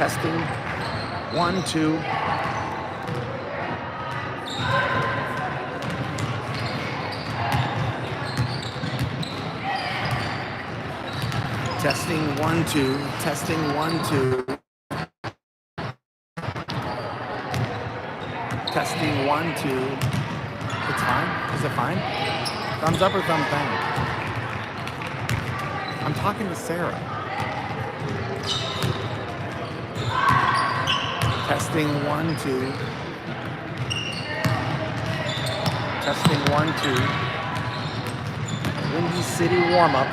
Testing. 1, 2. Testing 1, 2. Testing 1, 2. Testing 1, 2. It's fine. Is it fine? Thumbs up or thumbs down? I'm talking to Sarah. Testing 1, 2. Testing 1, 2. Windy City warm-up.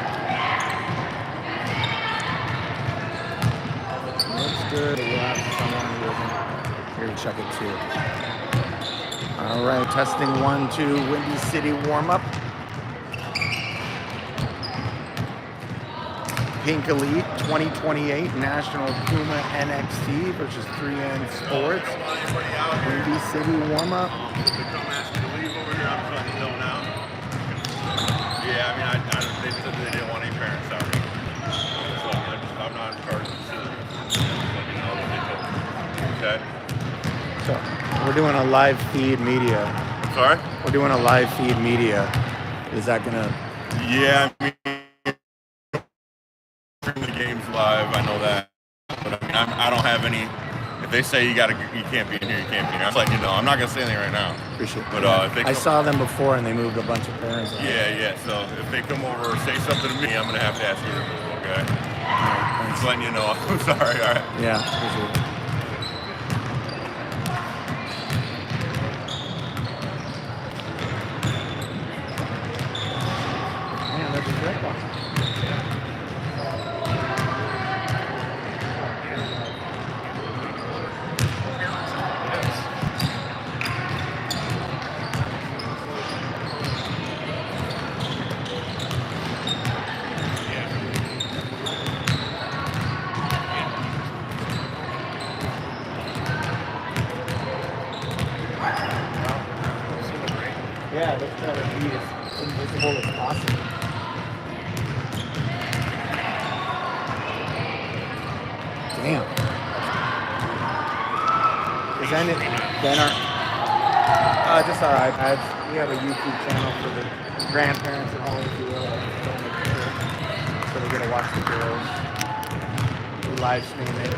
Looks good. We'll have someone who isn't here to check it too. All right, testing 1, 2. Windy City warm-up. Pink Elite 2028 National Puma NXT versus 3N Sports. Windy City warm-up. Yeah, I mean, they said they didn't want any parents out here. So I'm not in charge of the facility. Just let you know what they told me. Okay? So we're doing a live feed media. Sorry? We're doing a live feed media. Is that gonna? Yeah, I mean, stream the games live. I know that, but I mean, I don't have any. If they say you can't be in here, you can't be in here. I'm like, I'm not gonna say anything right now. Appreciate it. But if they I saw them before, and they moved a bunch of parents. Yeah. So if they come over or say something to me, I'm gonna have to ask you to move. Okay? Yeah, Just letting you know. I'm sorry. All right. Yeah. Appreciate it. Man, that's a great one. Yeah, let's try to be as invisible as possible. Damn. Is that it? Then just our iPads. We have a YouTube channel for the grandparents and all, if you will. So they get to watch the girls. We live stream it.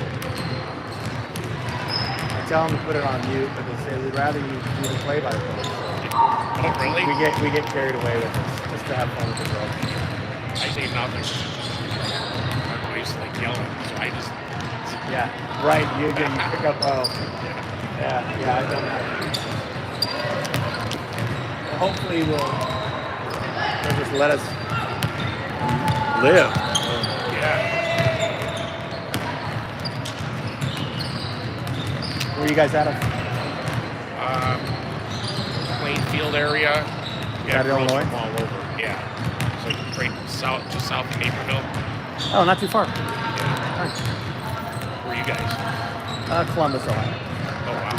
I tell them to put it on mute, but they say we'd rather you do the play-by-play. Oh, really? We get carried away with this, just to have fun with the girls. I say nothing. My wife's like yelling, so I just... Yeah, right, you can pick up, yeah, I've done that. Well, hopefully they'll just let us live. Yeah. Where are you guys at? Plainfield area. That girls Illinois? from all over. Yeah. So right just south of Naperville. Oh, not too far. Yeah. Nice. Where are you guys? Columbus, Ohio. Oh, wow.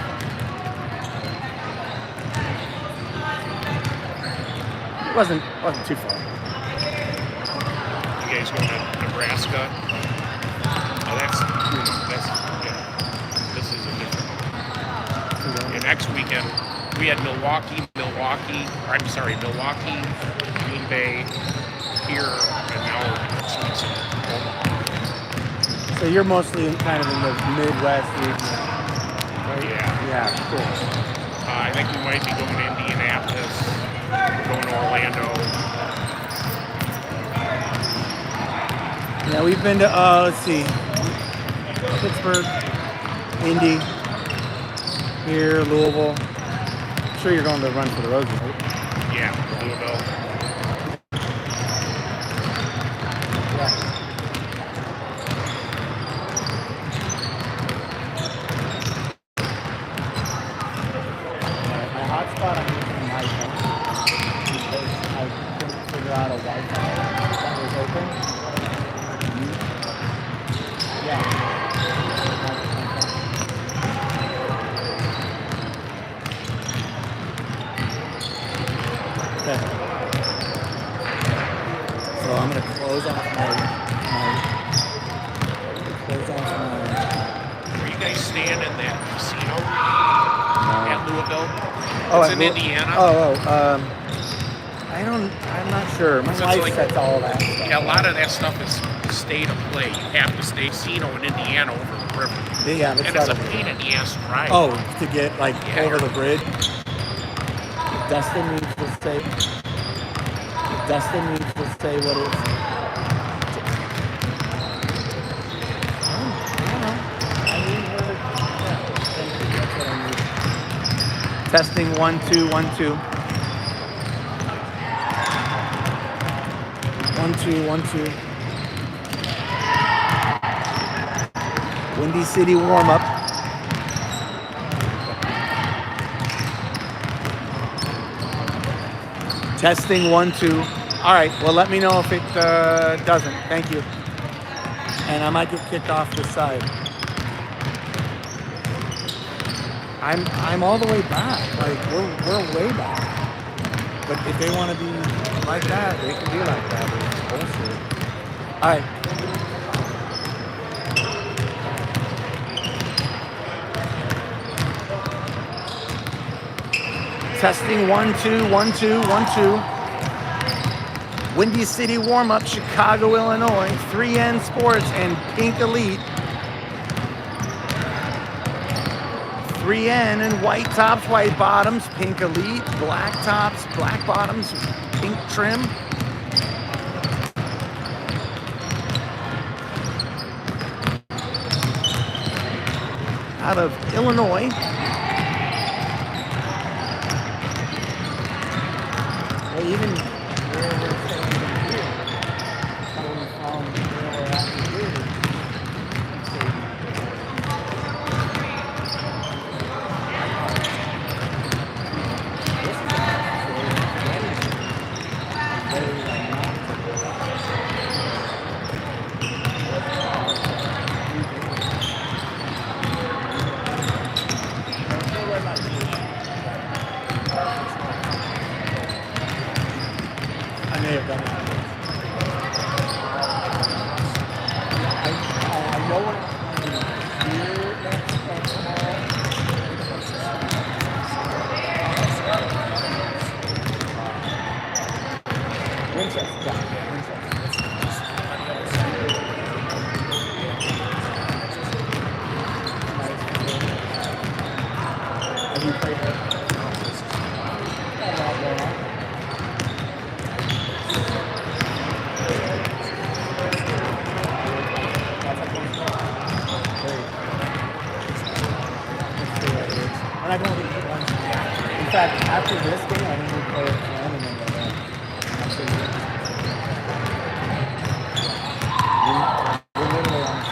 It wasn't too far. You guys going to Nebraska? Oh, that's yeah. This is a different one. And next weekend, we had Milwaukee, Green Bay, here, and now it's Omaha. So you're mostly kind of in the Midwest region, right? Yeah. Yeah, cool. I think we might be going to Indianapolis, going to Orlando. Yeah, we've been to, let's see, Pittsburgh, Indy, here, Louisville. I'm sure you're going to run for the Roses, right? Yeah, Louisville. My hotspot, I'm using my phone because I couldn't figure out a Wi-Fi that was open. Yeah. Okay. So I'm gonna close off my staying in that casino No. at Louisville? Oh, It's at in Lou- Indiana. I'm not sure. My So wife it's like- sets all that stuff. Yeah, a lot of that stuff is stay to play. You have to stay casino in Indiana over the river. Yeah, that's And it's a gotta be- pain in the ass to ride. Oh, to get like Yeah. over the bridge. Dustin needs to say. Dustin needs to say what it's. I don't know. I need her. Yeah, thank you. That's what I need. Testing 1 2 1 2. 1 2 1 2. Windy City warm up. Testing 1 2. All right. Well, let me know if it doesn't. Thank you. And I might get kicked off this side. I'm all the way back. Like we're way back. But if they want to be like that, they can be like that. It's bullshit. All right. Testing 1 2 1 2 1 2. Windy City warm up, Chicago, Illinois. 3N Sports and Pink Elite. 3N and white tops, white bottoms, Pink Elite, black tops, black bottoms, pink trim. Out of Illinois. Well, even where we're saying here, coming from where we're at here, I may have done that. I know when I'm here next tomorrow. Winchester, yeah, Have you played it? And I've only played once. In fact, after this game, I think we play it again and then go back. We're literally on.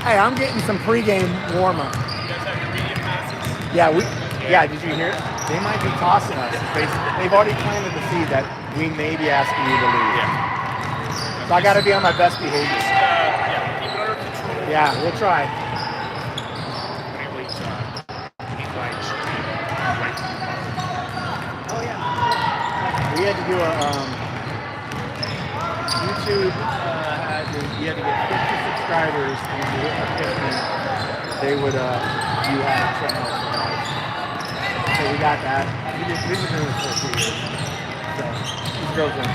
Hey, I'm getting some pregame warm up. Yeah, did you hear it? They might be tossing us. They've already planted the seed that we may be asking you to leave. Yeah. So I got to be on my best behavior. Keep it under control. Yeah, we'll try. Anyways, he likes right. Oh yeah. We had to do a YouTube you had to get 50 subscribers, and if you hit the 50, they would you had a channel for life. So we got that. We've been doing this for 2 years. So these girls are fun.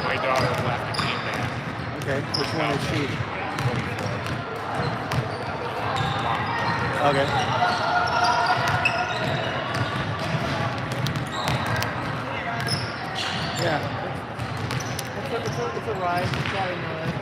My daughter left and came back. Okay, which one is she? Okay. Yeah. It's a ride. It's not a ride.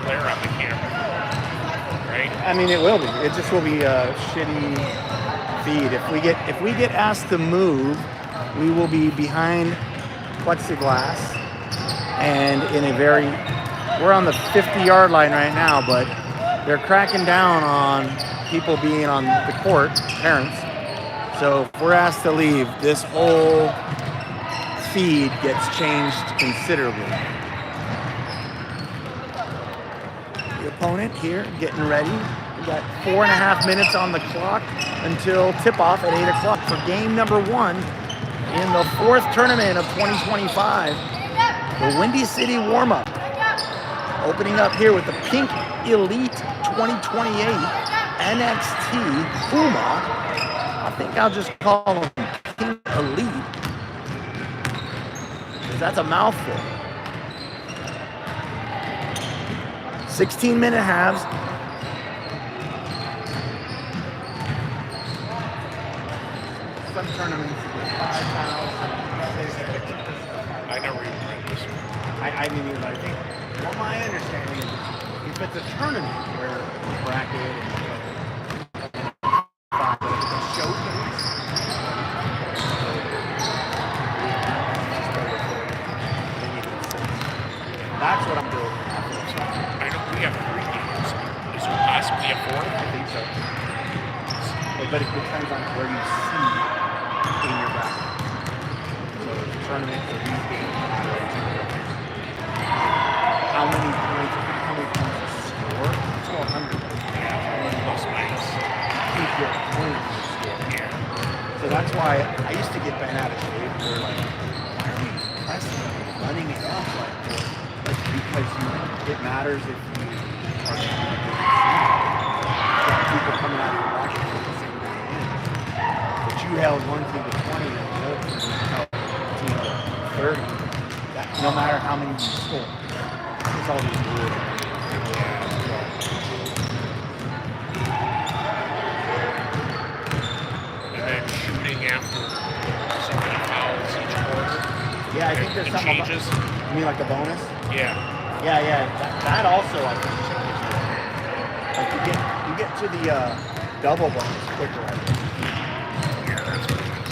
glare on the camera, right? I mean, it will be. It just will be a shitty feed. If we get asked to move, we will be behind plexiglass and in a very. We're on the 50-yard line right now, but they're cracking down on people being on the court, parents. So if we're asked to leave, this whole feed gets changed considerably. The opponent here getting ready. We got 4.5 minutes on the clock until tip-off at 8 o'clock for game number 1 in the 4th tournament of 2025, the Windy City warm-up. Opening up here with the Pink Elite 2028 NXT Puma. I think I'll just call them Pink Elite, because that's a mouthful. 16-minute halves. Some tournaments with 5,000. I never even read this one. I mean, I think, well, my understanding is if it's a tournament where bracket and show things, that's what I'm doing. I know we have 3 games. Is there possibly a 4th? I think so. But it depends on where you see in your bracket. So the tournament for these games, how many points to score? It's all 100. Plus minus. Keep your points to score. Yeah. So that's why I used to get bent out of shape. They're like, why are we pressing, running it up like because it matters if you are shooting a different seed. You got people coming out of your Washington at the same time. But you held one team to 20 and the other team held a team to 30. That, no matter how many you score. It's all these rules. And then shooting after so many fouls each quarter. Yeah, I think there's something changes. You mean like the bonus? Yeah. Yeah. That also I think changes. Like you get to the double bonus quicker. I think. Yeah, that's what it is.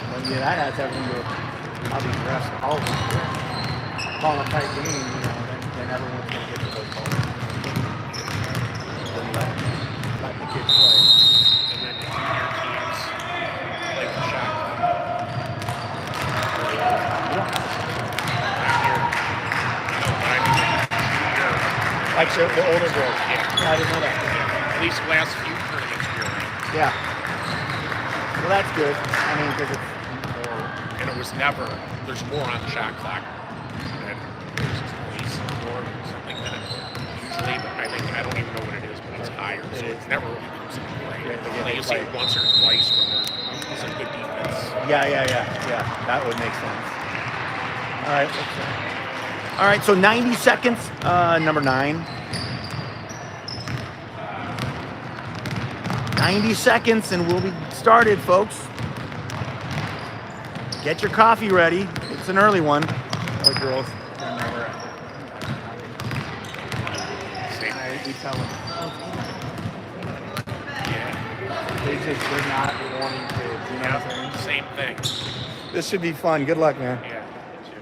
Well, yeah, that has everything to do with how these refs call it. Calling a tight game, you know, then everyone's gonna get to those calls. Then let the kids play. And then the junior teams play the shot clock. You don't have Not here. No, but I mean junior. like the older girls. Yeah. I didn't know that. At least the last few tournaments we were in. Yeah. Well, that's good. I mean, because it's more. And it was never, there's more on the shot clock than there's police or something that usually, but I don't even know what it is, but it's higher, so it never really comes into play. Yeah, You'll see it once or twice when there's some good defense. Yeah. That would make sense. All right. All right. So 90 seconds. Number 9. 90 seconds, and we'll be started, folks. Get your coffee ready. It's an early one. Or girls. Same. We tell them. Yeah. They're not wanting to. You know what I'm saying? Same thing. This should be fun. Good luck, man. Yeah. Too.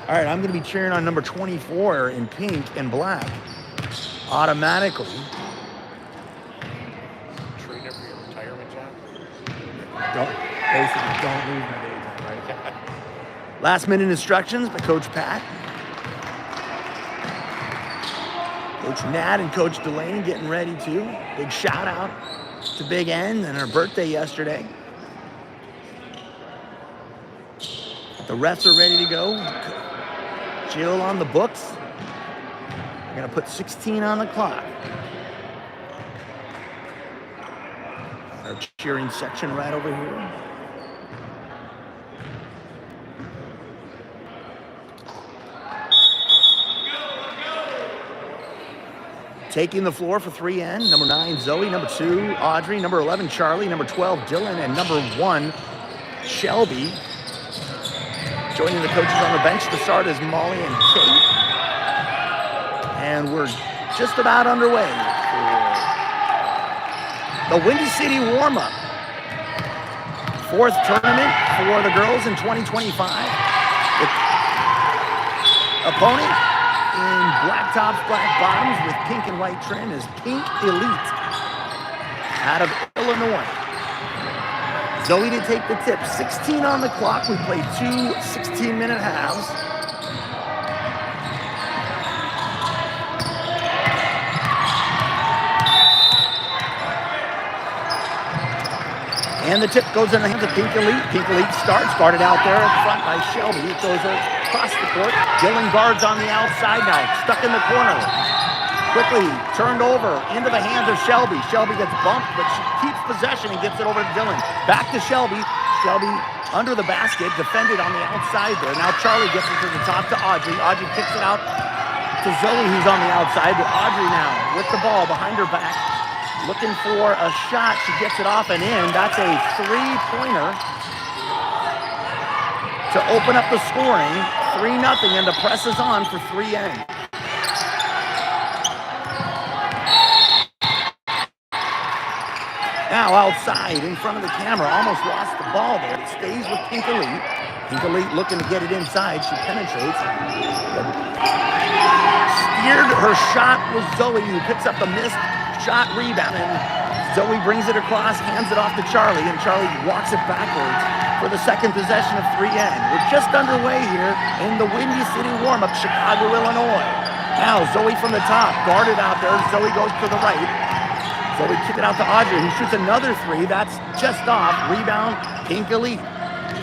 All right, I'm going to be cheering on number 24 in pink and black. Automatically. Trainer for your retirement job? Don't lose my day job, right? Last minute instructions by Coach Pat. Coach Nat and Coach Delaney getting ready too. Big shout out to Big N and her birthday yesterday. The refs are ready to go. Jill on the books. We're gonna put 16 on the clock. Our cheering section right over here. Taking the floor for 3N, number 9, Zoe, number 2, Audrey, number 11, Charlie, number 12, Dylan, and number 1, Shelby. Joining the coaches on the bench to start is Molly and Kate. And we're just about underway for the Windy City warm-up. 4th tournament for the girls in 2025. The opponent in black tops, black bottoms with pink and white trim is Pink Elite out of Illinois. Zoe to take the tip. 16 on the clock. We played 2 16-minute halves. And the tip goes in the hands of Pink Elite. Pink Elite starts, guarded out there in front by Shelby. It goes across the court. Dylan guards on the outside now, stuck in the corner. Quickly turned over into the hands of Shelby. Shelby gets bumped, but she keeps possession and gets it over to Dylan. Back to Shelby. Shelby under the basket, defended on the outside there. Now Charlie gets it to the top to Audrey. Audrey kicks it out to Zoe, who's on the outside. But Audrey now with the ball behind her back, looking for a shot. She gets it off and in. That's a 3-pointer to open up the scoring. 3-0, and the press is on for 3N. Now outside in front of the camera, almost lost the ball there. It stays with Pink Elite. Pink Elite looking to get it inside. She penetrates. Steered her shot was Zoe, who picks up the missed shot rebound. And Zoe brings it across, hands it off to Charlie, and Charlie walks it backwards for the second possession of 3N. We're just underway here in the Windy City warm-up, Chicago, Illinois. Now Zoe from the top, guarded out there. Zoe goes to the right. Zoe kicked it out to Audrey, who shoots another 3. That's just off. Rebound, Pink Elite.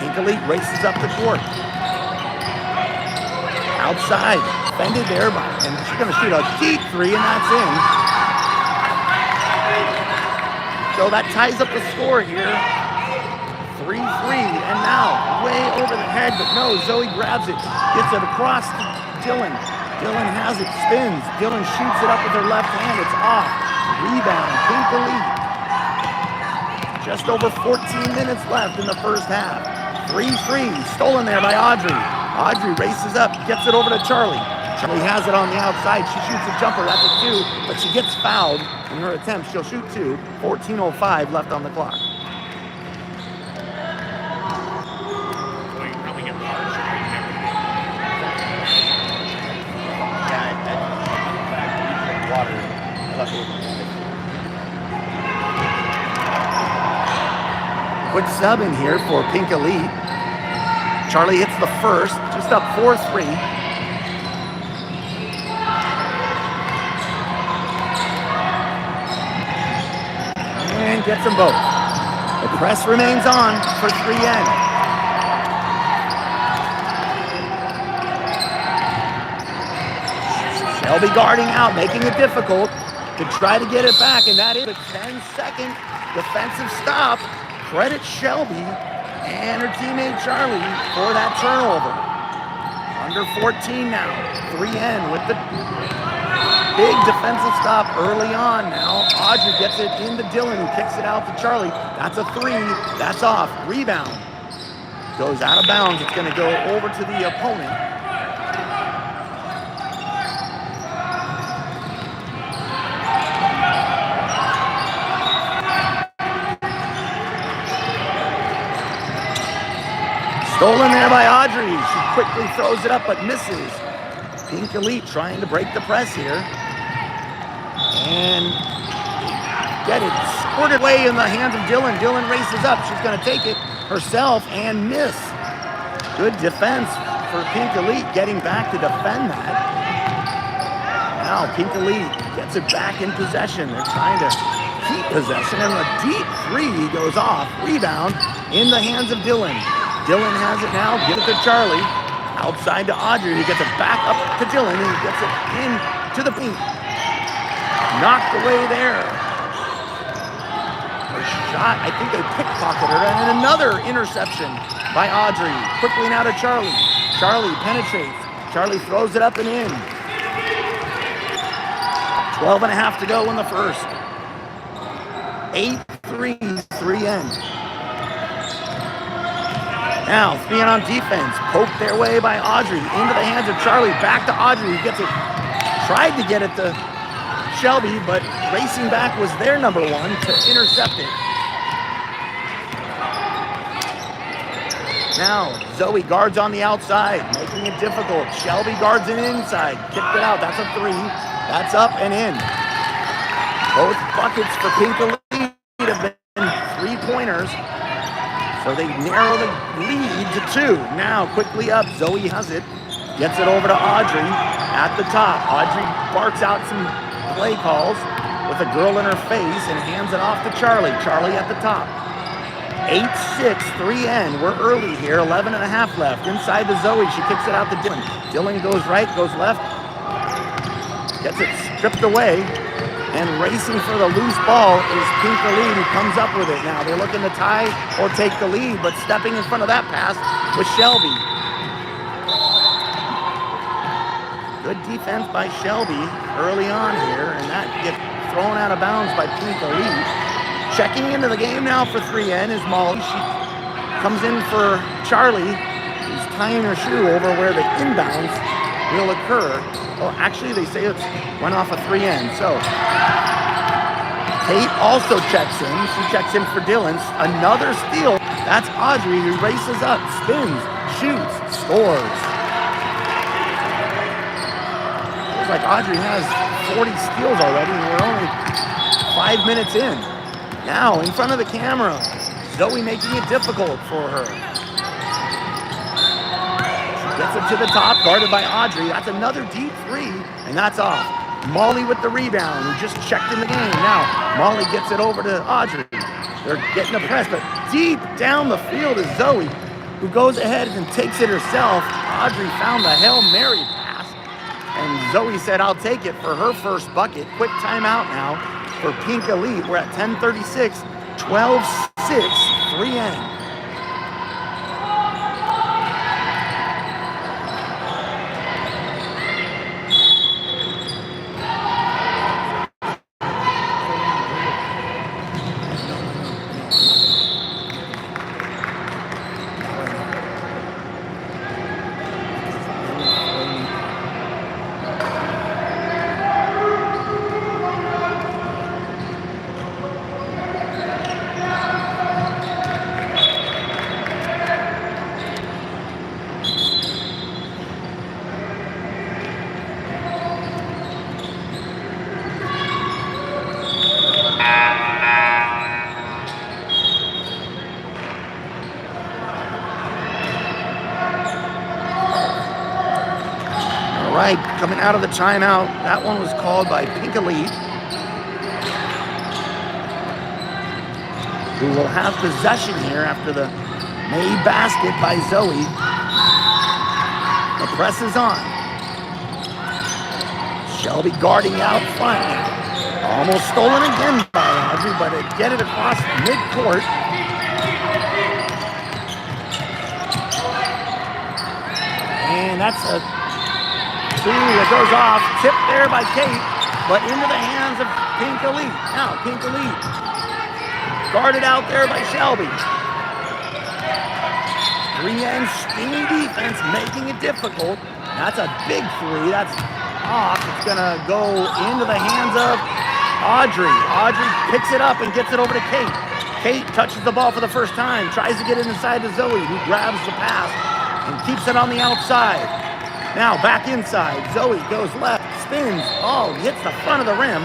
Pink Elite races up the court. Outside, defended there by, and she's going to shoot a deep 3, and that's in. So that ties up the score here. 3-3, and now way over the head, but no, Zoe grabs it, gets it across to Dylan. Dylan has it, spins. Dylan shoots it up with her left hand. It's off. Rebound, Pink Elite. Just over 14 minutes left in the first half. 3-3, stolen there by Audrey. Audrey races up, gets it over to Charlie. Charlie has it on the outside. She shoots a jumper, that's a 2, but she gets fouled in her attempt. She'll shoot 2. 14:05 left on the clock. Quick sub in here for Pink Elite. Charlie hits the first, just up 4-3. And gets them both. The press remains on for 3N. Shelby guarding out, making it difficult to try to get it back, and that is a 10-second defensive stop. Credit Shelby and her teammate Charlie for that turnover. Under 14 now. 3N with the big defensive stop early on now. Audrey gets it into Dylan, who kicks it out to Charlie. That's a 3. That's off. Rebound. Goes out of bounds. It's going to go over to the opponent. Stolen there by Audrey. She quickly throws it up but misses. Pink Elite trying to break the press here. And get it squirted away in the hands of Dylan. Dylan races up. She's going to take it herself and miss. Good defense for Pink Elite, getting back to defend that. Now Pink Elite gets it back in possession. They're trying to keep possession, and a deep 3 goes off. Rebound in the hands of Dylan. Dylan has it now, gives it to Charlie. Outside to Audrey, who gets it back up to Dylan, and gets it in to the paint. Knocked away there. Her shot, I think they pickpocketed her, and another interception by Audrey. Quickly now to Charlie. Charlie penetrates. Charlie throws it up and in. 12.5 to go in the first. 8-3, 3N. Now, 3N on defense, poked their way by Audrey, into the hands of Charlie, back to Audrey, who gets it tried to get it to Shelby, but racing back was their number one to intercept it. Now, Zoe guards on the outside, making it difficult. Shelby guards it inside. Kicked it out. That's a three. That's up and in. Both buckets for Pinkley have been 3-pointers. So they narrow the lead to 2. Now, quickly up. Zoe has it. Gets it over to Audrey at the top. Audrey barks out some play calls with a girl in her face and hands it off to Charlie. Charlie at the top. 8-6, 3N. We're early here. 11 and a half left. Inside to Zoe. She kicks it out to Dylan. Dylan goes right, goes left. Gets it stripped away. And racing for the loose ball is Pinkley, who comes up with it. Now they're looking to tie or take the lead, but stepping in front of that pass was Shelby. Good defense by Shelby early on here, and that gets thrown out of bounds by Pinkley. Checking into the game now for 3N is Molly. She comes in for Charlie, who's tying her shoe over where the inbounds will occur. Oh, actually, they say it went off a 3N. So Kate also checks in. She checks in for Dylan. Another steal. That's Audrey, who races up, spins, shoots, scores. Looks like Audrey has 40 steals already, and we're only 5 minutes in. Now, in front of the camera, Zoe making it difficult for her. She gets it to the top, guarded by Audrey. That's another deep three, and that's off. Molly with the rebound, who just checked in the game. Now, Molly gets it over to Audrey. They're getting the press, but deep down the field is Zoe, who goes ahead and takes it herself. Audrey found the Hail Mary pass, and Zoe said, I'll take it for her first bucket. Quick timeout now for Pink Elite. We're at 10:36, 12-6, 3N. Coming out of the timeout, that one was called by Pink Elite, who will have possession here after the made basket by Zoe. The press is on. Shelby guarding out front. Almost stolen again by Audrey, but it get it across midcourt. And that's a two that goes off, tipped there by Kate, but into the hands of Pink Elite. Now, Pink Elite guarded out there by Shelby. 3N skinny defense, making it difficult. That's a big three. That's off. It's going to go into the hands of Audrey. Audrey picks it up and gets it over to Kate. Kate touches the ball for the first time, tries to get it inside to Zoe, who grabs the pass and keeps it on the outside. Now back inside, Zoe goes left, spins, oh, hits the front of the rim.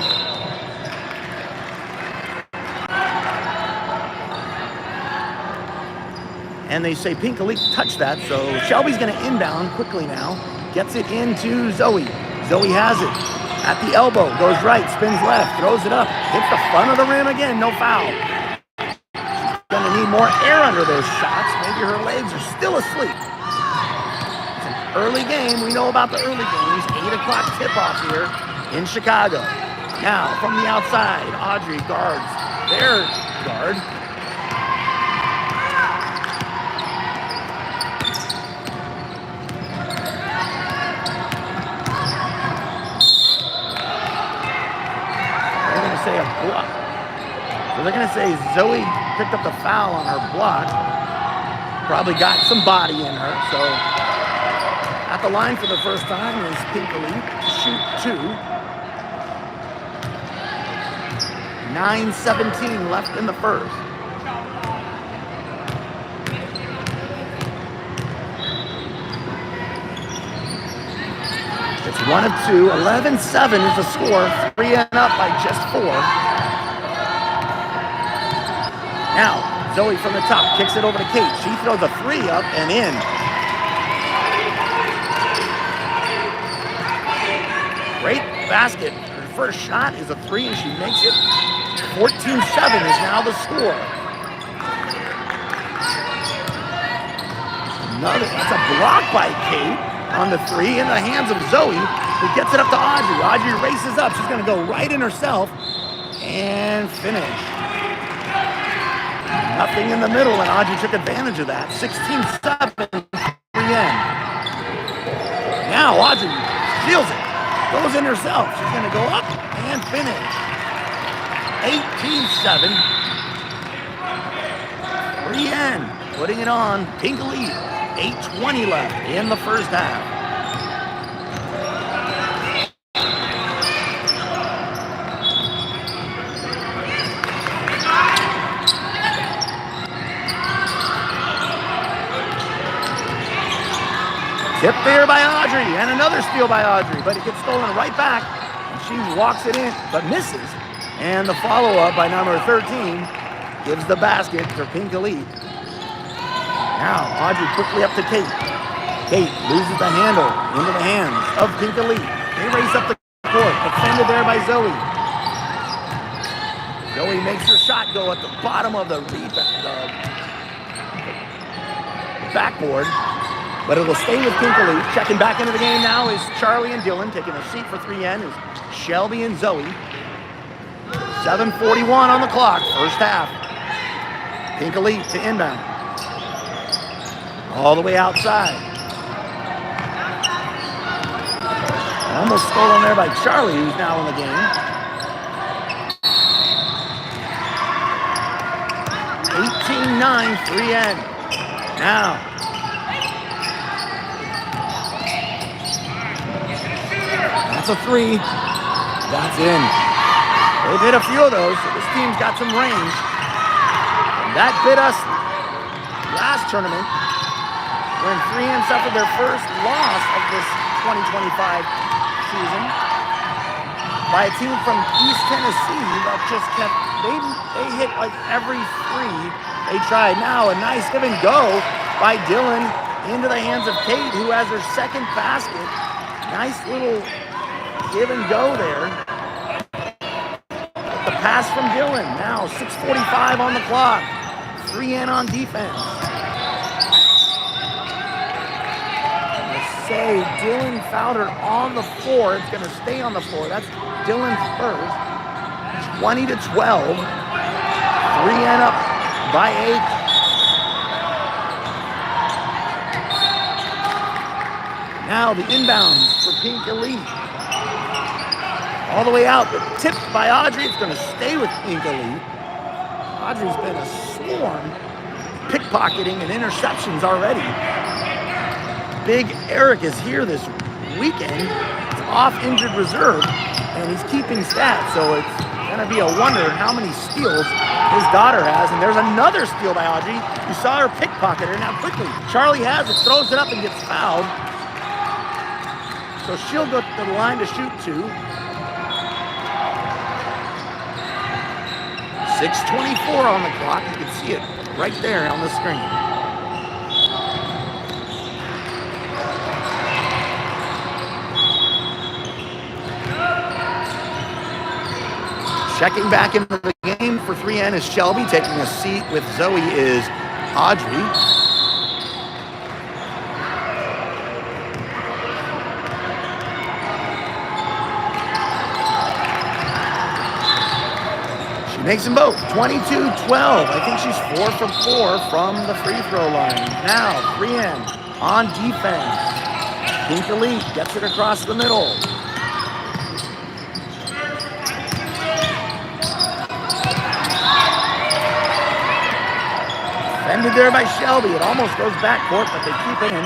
And they say Pink Elite touched that, so Shelby's gonna inbound quickly now. Gets it into Zoe. Zoe has it at the elbow, goes right, spins left, throws it up, hits the front of the rim again, no foul. She's gonna need more air under those shots. Maybe her legs are still asleep. Early game, we know about the early games. 8 o'clock tip-off here in Chicago. Now, from the outside, Audrey guards their guard. They're going to say a block. So they're going to say Zoe picked up the foul on her block. Probably got some body in her, so At the line for the first time is Pinkley to shoot 2. 9:17 left in the first. It's 1 of 2. 11-7 is the score. 3 and up by just 4. Now, Zoe from the top kicks it over to Kate. She throws a 3 up and in. Great basket. Her first shot is a 3 and she makes it. 14-7 is now the score. That's a block by Kate on the 3 in the hands of Zoe, who gets it up to Audrey. Audrey races up. She's going to go right in herself and finish. Nothing in the middle, and Audrey took advantage of that. 16-7, 3N. Now Audrey steals it. Goes in herself. She's going to go up and finish. 18-7. 3N putting it on. Pink lead. 8:20 left in the first half. Tipped there by Audrey, and another steal by Audrey, but it gets stolen right back, and she walks it in, but misses. And the follow-up by number 13 gives the basket to Pink Elite. Now, Audrey quickly up to Kate. Kate loses the handle into the hands of Pink Elite. They race up the court, defended there by Zoe. Zoe makes her shot go at the bottom of the backboard, but it'll stay with Pink Elite. Checking back into the game now is Charlie and Dylan. Taking a seat for 3N is Shelby and Zoe. 7:41 on the clock, first half. Pink Elite to inbound. All the way outside. Almost stolen there by Charlie, who's now in the game. 18-9, 3N. Now. That's a 3. That's in. They've hit a few of those, so this team's got some range. And that bit us last tournament, when 3N suffered their first loss of this 2025 season by a team from East Tennessee that just kept, they hit like every 3 they tried. Now a nice give and go by Dylan into the hands of Kate, who has her second basket. Nice little give and go there. The pass from Dylan. Now 6:45 on the clock. 3N on defense. Say Dylan fouled her on the floor. It's going to stay on the floor. That's Dylan's first. 20-12. 3N up by 8. Now the inbounds for Pink Elite. All the way out, but tipped by Audrey. It's going to stay with Pink Elite. Audrey's been a swarm, pickpocketing and interceptions already. Big Eric is here this weekend. He's off injured reserve, and he's keeping stats, so it's going to be a wonder how many steals his daughter has. And there's another steal by Audrey. You saw her pickpocket her. Now quickly, Charlie has it, throws it up and gets fouled. So she'll go to the line to shoot 2. 6:24 on the clock. You can see it right there on the screen. Checking back into the game for 3N is Shelby. Taking a seat with Zoe is Audrey. She makes them both. 22-12. I think she's 4 from 4 from the free throw line. Now 3N on defense. Pink Elite gets it across the middle. Defended there by Shelby. It almost goes backcourt, but they keep it in.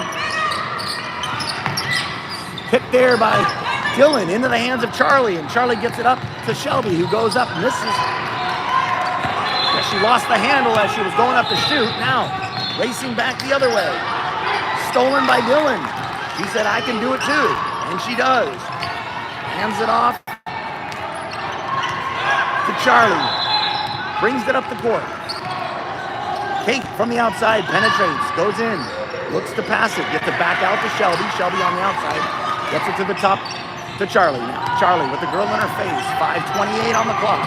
Picked there by Dylan into the hands of Charlie, and Charlie gets it up to Shelby, who goes up, misses. She lost the handle as she was going up to shoot. Now, racing back the other way. Stolen by Dylan. She said, I can do it too. And she does. Hands it off to Charlie. Brings it up the court. Kate from the outside penetrates, goes in, looks to pass it, gets it back out to Shelby. Shelby on the outside, gets it to the top to Charlie now. Charlie with the girl in her face, 5:28 on the clock.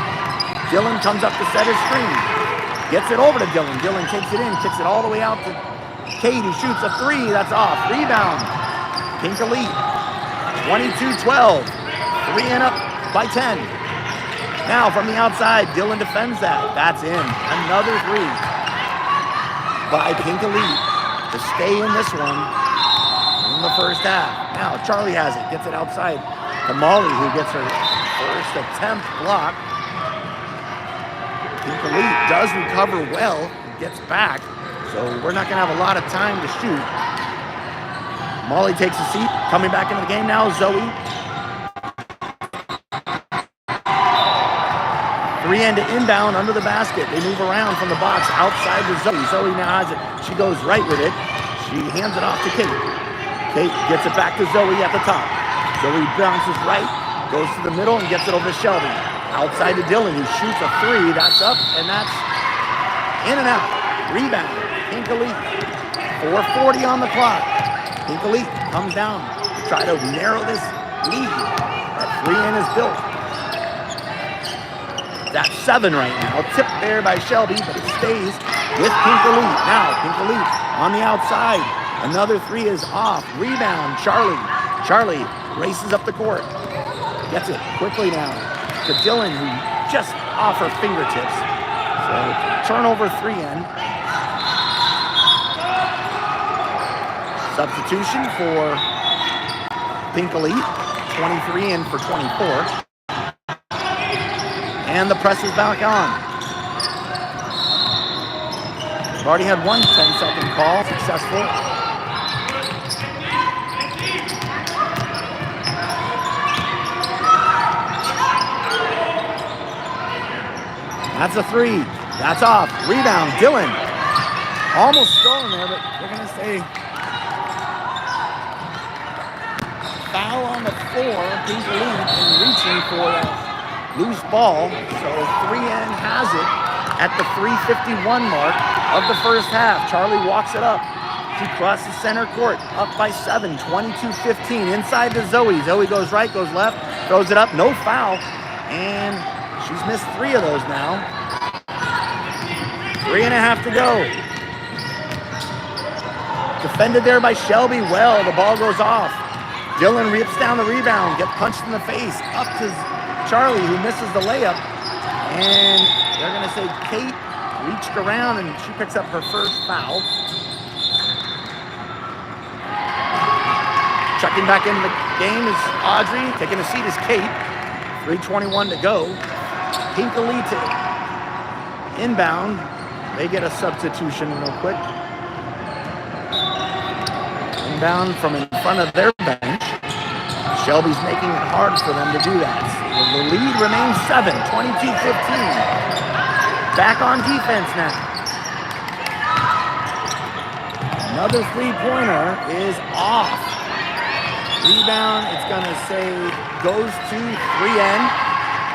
Dylan comes up to set his screen, gets it over to Dylan. Dylan takes it in, kicks it all the way out to Kate, who shoots a three, that's off. Rebound, Pink Elite, 22-12, 3 and up by 10. Now from the outside, Dylan defends that, that's in. Another three by Pink Elite to stay in this one in the first half. Now Charlie has it, gets it outside to Molly, who gets her first attempt block. Pink Elite does recover well, gets back, so we're not going to have a lot of time to shoot. Molly takes a seat, coming back into the game now, Zoe. 3-end to inbound under the basket. They move around from the box outside to Zoe. Zoe now has it. She goes right with it. She hands it off to Kate. Kate gets it back to Zoe at the top. Zoe bounces right, goes to the middle and gets it over to Shelby. Outside to Dylan, who shoots a three. That's up, and that's in and out. Rebound, Pink Elite. 4:40 on the clock. Pink Elite comes down to try to narrow this lead. That 3-in is built. That's 7 right now. Tipped there by Shelby, but it stays with Pink Elite. Now, Pink Elite on the outside. Another 3 is off. Rebound, Charlie. Charlie races up the court. Gets it quickly now to Dylan, who just off her fingertips. So, turnover 3-in. Substitution for Pink Elite. 23 in for 24. And the press is back on. We've already had one 10-second call, successful. That's a 3. That's off. Rebound, Dylan. Almost stolen there, but they're going to say foul on the floor. Pink Elite and reaching for that loose ball, so 3-in has it at the 3:51 mark of the first half. Charlie walks it up. She crosses center court, up by 7, 22-15. Inside to Zoe. Zoe goes right, goes left, throws it up, no foul, and she's missed 3 of those now. 3.5 to go. Defended there by Shelby. Well, the ball goes off. Dylan rips down the rebound, gets punched in the face, up to Charlie, who misses the layup, and they're going to say Kate reached around and she picks up her first foul. Checking back into the game is Audrey. Taking a seat is Kate. 3:21 to go. Pink Elite inbound. They get a substitution real quick. Inbound from in front of their bench. Shelby's making it hard for them to do that. The lead remains 7, 22-15. Back on defense now. Another 3-pointer is off. Rebound, it's going to say goes to 3-in.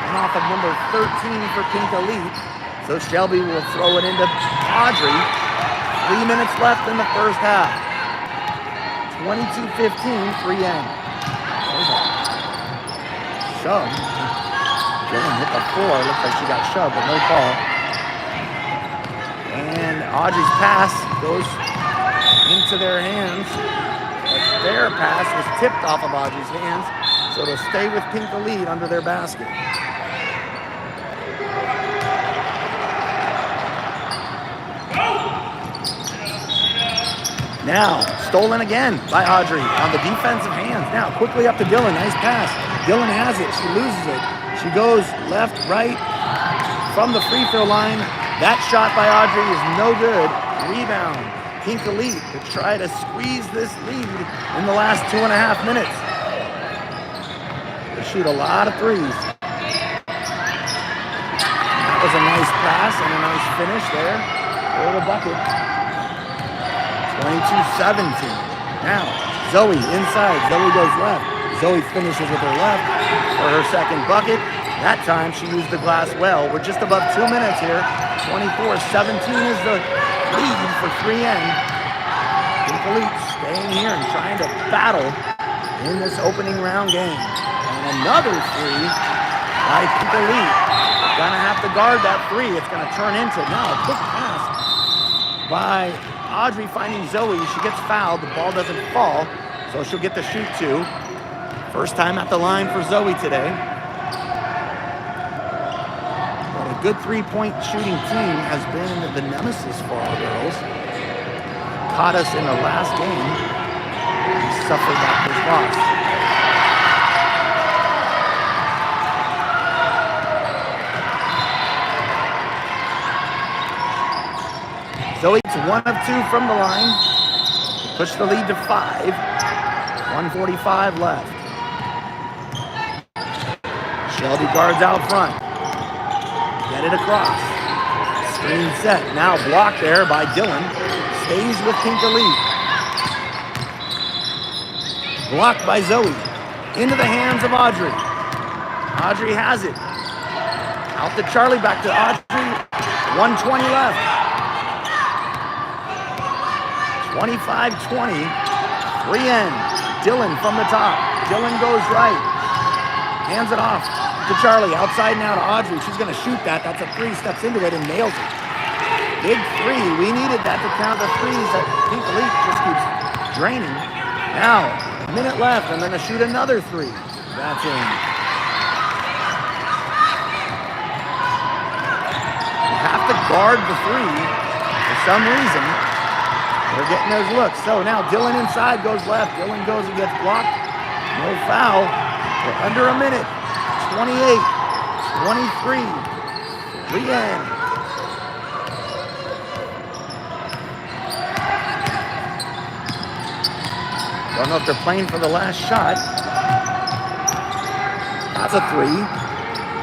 And off of number 13 for Pink Elite. So Shelby will throw it into Audrey. 3 minutes left in the first half. 22-15, 3-in. Shove. Dylan hit the floor. Looks like she got shoved, but no call. And Audrey's pass goes into their hands. But their pass was tipped off of Audrey's hands, so they'll stay with Pink Elite under their basket. Now, stolen again by Audrey on the defensive hands. Now, quickly up to Dylan. Nice pass. Dylan has it. She loses it. She goes left, right, from the free throw line. That shot by Audrey is no good. Rebound. Pink Elite to try to squeeze this lead in the last 2.5 minutes. They shoot a lot of threes. That was a nice pass and a nice finish there for the bucket. 22-17. Now, Zoe inside. Zoe goes left. Zoe finishes with her left for her second bucket. That time she used the glass well. We're just above 2 minutes here. 24-17 is the lead for 3N. Elite staying here and trying to battle in this opening round game. And another three by Elite. Gonna have to guard that three. It's gonna turn into now a quick pass by Audrey finding Zoe. She gets fouled. The ball doesn't fall, so she'll get to shoot two. First time at the line for Zoe today. But a good three-point shooting team has been the nemesis for our girls. Caught us in the last game. We suffered that first loss. Zoe's 1 of 2 from the line. Push the lead to 5. 1:45 left. Shelby guards out front. Get it across. Screen set. Now blocked there by Dylan. Stays with Pink Elite. Blocked by Zoe. Into the hands of Audrey. Audrey has it. Out to Charlie, back to Audrey. 1:20 left. 25-20. 3N. Dylan from the top. Dylan goes right. Hands it off to Charlie. Outside now to Audrey. She's going to shoot that. That's a three. Steps into it and nails it. Big three. We needed that to count the threes that Pink Elite just keeps draining. Now, a minute left. I'm going to shoot another three. That's in. You have to guard the three for some reason. They're getting those looks. So now Dylan inside goes left. Dylan goes and gets blocked. No foul. We're under a minute. 28, 23. 3N. Don't know if they're playing for the last shot. That's a three.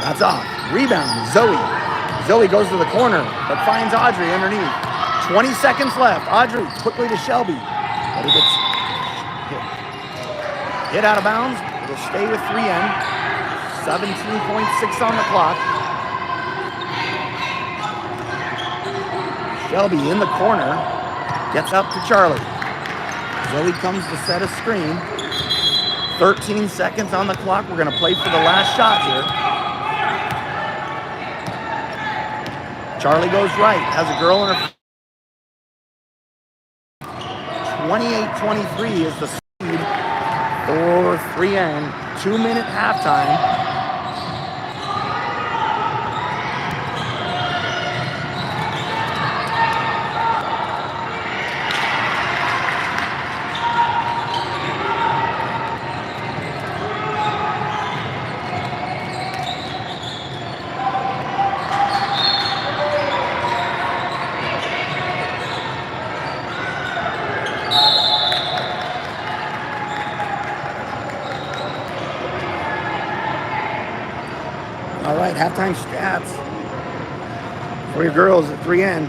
That's off. Rebound. Zoe. Zoe goes to the corner, but finds Audrey underneath. 20 seconds left. Audrey quickly to Shelby. But he gets hit out of bounds. It'll stay with 3N. 17.6 on the clock. Shelby in the corner. Gets up to Charlie. Zoe comes to set a screen. 13 seconds on the clock. We're going to play for the last shot here. Charlie goes right. Has a girl in her 28-23 is the speed for 3N. 2-minute halftime. All right, halftime stats for your girls at 3N.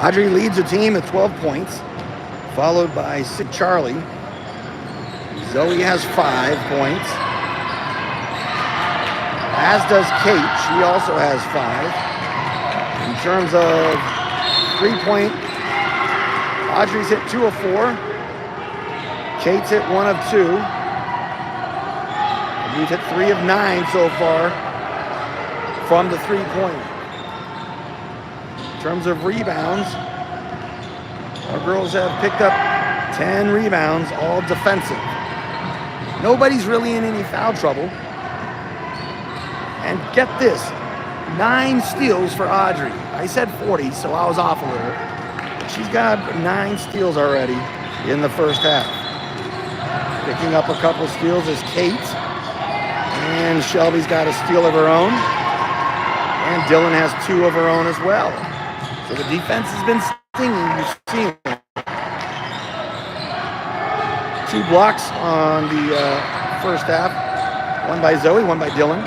Audrey leads the team at 12 points, followed by Charlie. Zoe has 5 points, as does Kate. She also has 5. In terms of 3-point, Audrey's hit 2 of 4. Kate's hit 1 of 2. We've hit 3 of 9 so far from the 3-point. In terms of rebounds, our girls have picked up 10 rebounds, all defensive. Nobody's really in any foul trouble. And get this, 9 steals for Audrey. I said 40, so I was off a little. She's got 9 steals already in the first half. Picking up a couple steals is Kate. And Shelby's got a steal of her own. And Dylan has 2 of her own as well. So the defense has been stinging, you see him. 2 blocks on the first half. One by Zoe, one by Dylan.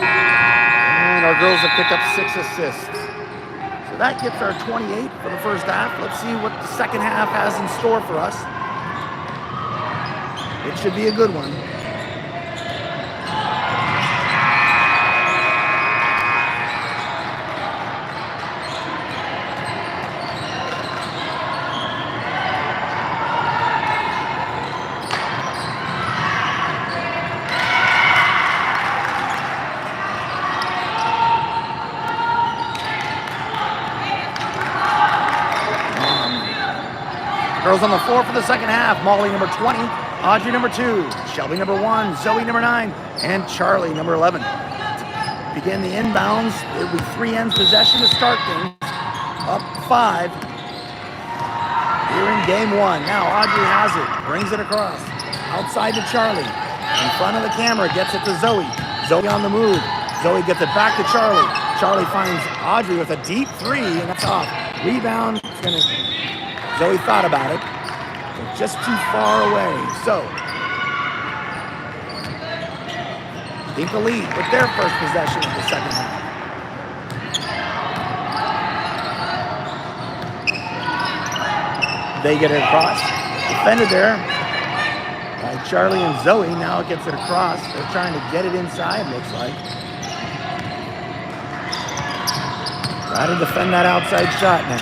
And our girls have picked up 6 assists. So that gets our 28 for the first half. Let's see what the second half has in store for us. It should be a good one. Girls on the floor for the second half. Molly, number 20. Audrey, number 2. Shelby, number 1. Zoe, number 9. And Charlie, number 11. Begin the inbounds. It will be 3 ends possession to start things. Up 5. Here in game 1. Now Audrey has it. Brings it across. Outside to Charlie. In front of the camera. Gets it to Zoe. Zoe on the move. Zoe gets it back to Charlie. Charlie finds Audrey with a deep 3, and that's off. Rebound. It's going to... Zoe thought about it, but just too far away. So, Dinka lead with their first possession of the second half. They get it across. Defended there by Charlie and Zoe. Now it gets it across. They're trying to get it inside, looks like. Try to defend that outside shot now.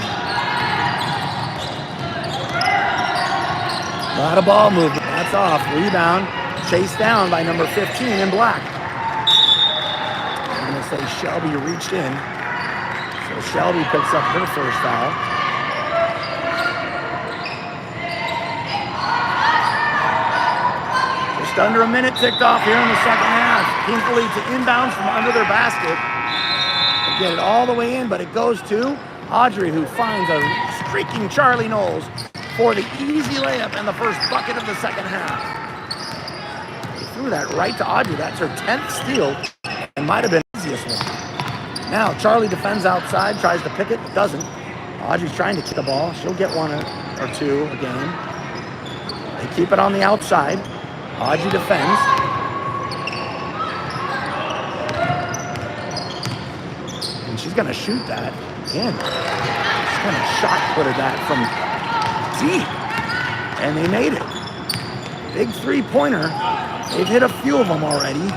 A lot of ball movement. That's off. Rebound. Chased down by number 15 in black. I'm going to say Shelby reached in. So Shelby picks up her first foul. Just under a minute ticked off here in the second half. Kinkley to inbounds from under their basket. They get it all the way in, but it goes to Audrey, who finds a streaking Charlie Knowles for the easy layup and the first bucket of the second half. He threw that right to Audrey. That's her 10th steal and might have been the easiest one. Now Charlie defends outside, tries to pick it, doesn't. Audrey's trying to kick the ball. She'll get 1 or 2 a game. They keep it on the outside. Audrey defends. And she's going to shoot that in. She's going to shot put that from deep, and they made it. Big 3-pointer. They've hit a few of them already.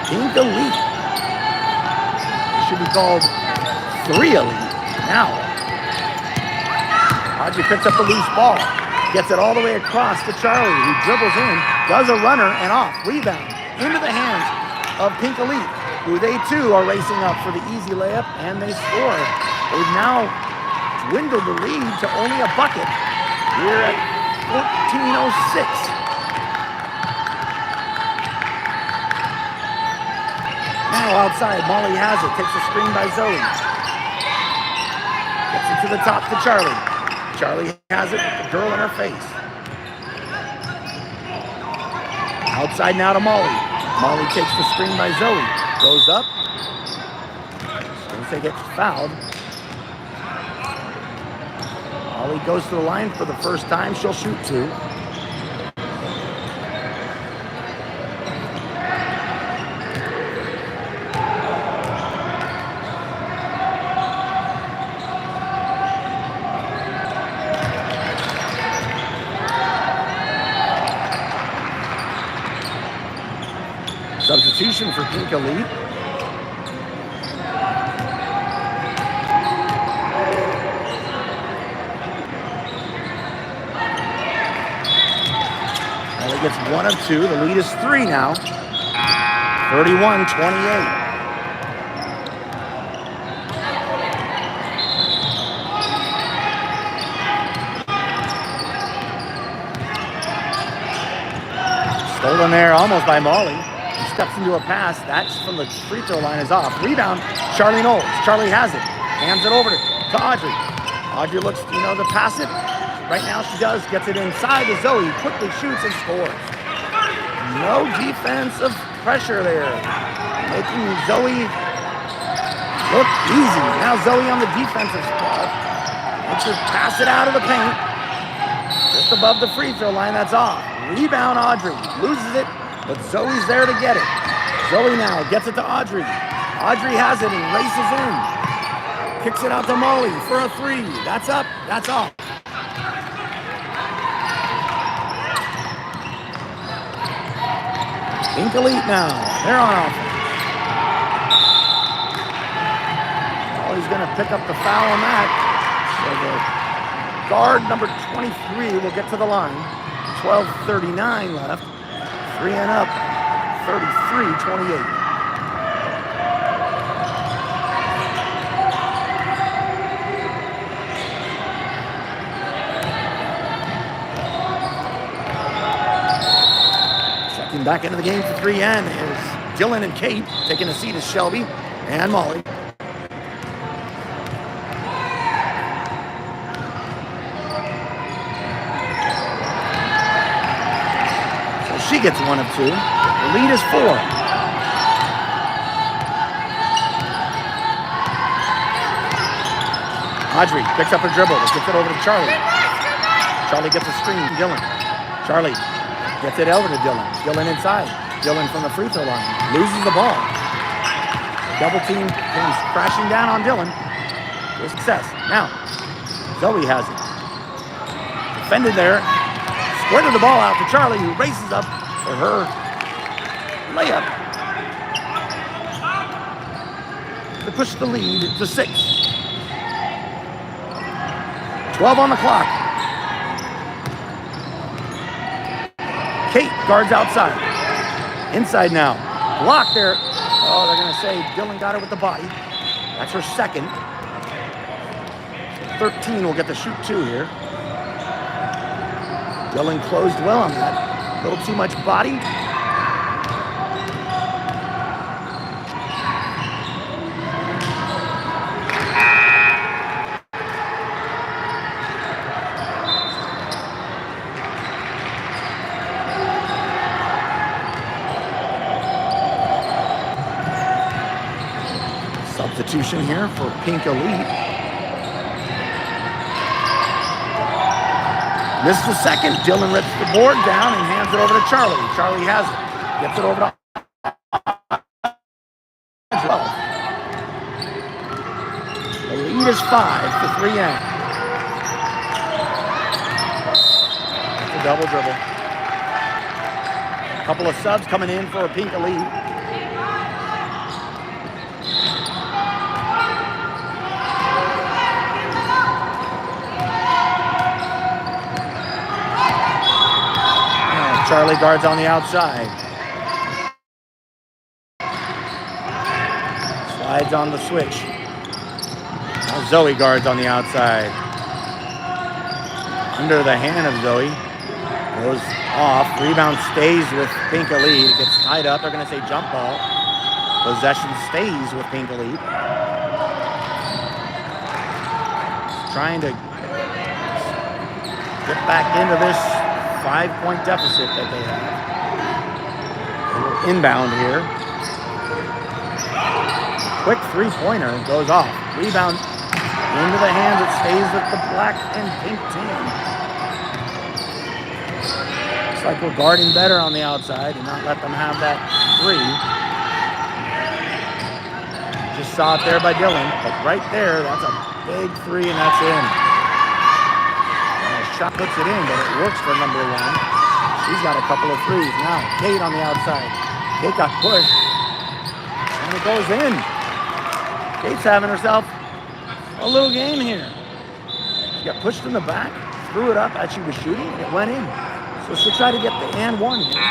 Pink Elite. It should be called 3 Elite now. Audrey picks up the loose ball, gets it all the way across to Charlie, who dribbles in, does a runner and off. Rebound into the hands of Pink Elite, who they too are racing up for the easy layup, and they score. They've now dwindled the lead to only a bucket here at 14:06. Now outside, Molly has it, takes a screen by Zoe. Gets it to the top to Charlie. Charlie has it, the girl in her face. Outside now to Molly. Molly takes the screen by Zoe. Goes up. As soon as they get fouled, Molly goes to the line for the first time. She'll shoot 2. Substitution for Pink Elite. Molly gets 1 of 2. The lead is 3 now. 31-28. Stolen there almost by Molly. Steps into a pass. That's from the free throw line is off. Rebound, Charlie Knowles. Charlie has it. Hands it over to Audrey. Audrey looks, to pass it. Right now she does. Gets it inside to Zoe. Quickly shoots and scores. No defensive pressure there. Making Zoe Look easy. Now Zoe on the defensive spot. Looks to pass it out of the paint. Just above the free throw line, that's off. Rebound, Audrey. Loses it, but Zoe's there to get it. Zoe now gets it to Audrey. Audrey has it and races in. Kicks it out to Molly for a three. That's up, that's off. Pink Elite now. They're on offense. Molly's going to pick up the foul on that. So the guard number 23 will get to the line. 12:39 left. 3 and up. 33-28. Checking back into the game for 3N is Dylan and Kate. Taking a seat is Shelby and Molly. She gets 1 of 2. The lead is 4. Audrey picks up her dribble. Gets it over to Charlie. Charlie gets a screen. Dylan. Charlie gets it over to Dylan. Dylan inside. Dylan from the free throw line. Loses the ball. Double team comes crashing down on Dylan. With success. Now, Zoe has it. Defended there. Squirted the ball out to Charlie, who races up for her layup to push the lead to 6. 12 on the clock. Kate guards outside. Inside now. Block there. Oh, they're going to say Dylan got her with the body. That's her second. 13 will get to shoot 2 here. Dylan closed well on that. A little too much body. Substitution here for Pink Elite. Misses the second. Dylan rips the board down and hands it over to Charlie. Charlie has it. Gets it over to 12. The lead is 5 for 3N. That's a double dribble. A couple of subs coming in for a Pink Elite. Charlie guards on the outside. Slides on the switch. Now Zoe guards on the outside. Under the hand of Zoe. Goes off. Rebound stays with Pink Elite. It gets tied up. They're going to say jump ball. Possession stays with Pink Elite. Trying to get back into this 5-point deficit that they have. Inbound here. Quick three-pointer goes off. Rebound into the hands. It stays with the black and pink team. Looks like we're guarding better on the outside and not let them have that 3. Just saw it there by Dylan, but right there, that's a big 3 and that's in. Shot puts it in, but it works for number 1. She's got a couple of 3s. Now, Kate on the outside. Kate got pushed. And it goes in. Kate's having herself a little game here. She got pushed in the back, threw it up as she was shooting, and it went in. So she'll try to get the and 1 here.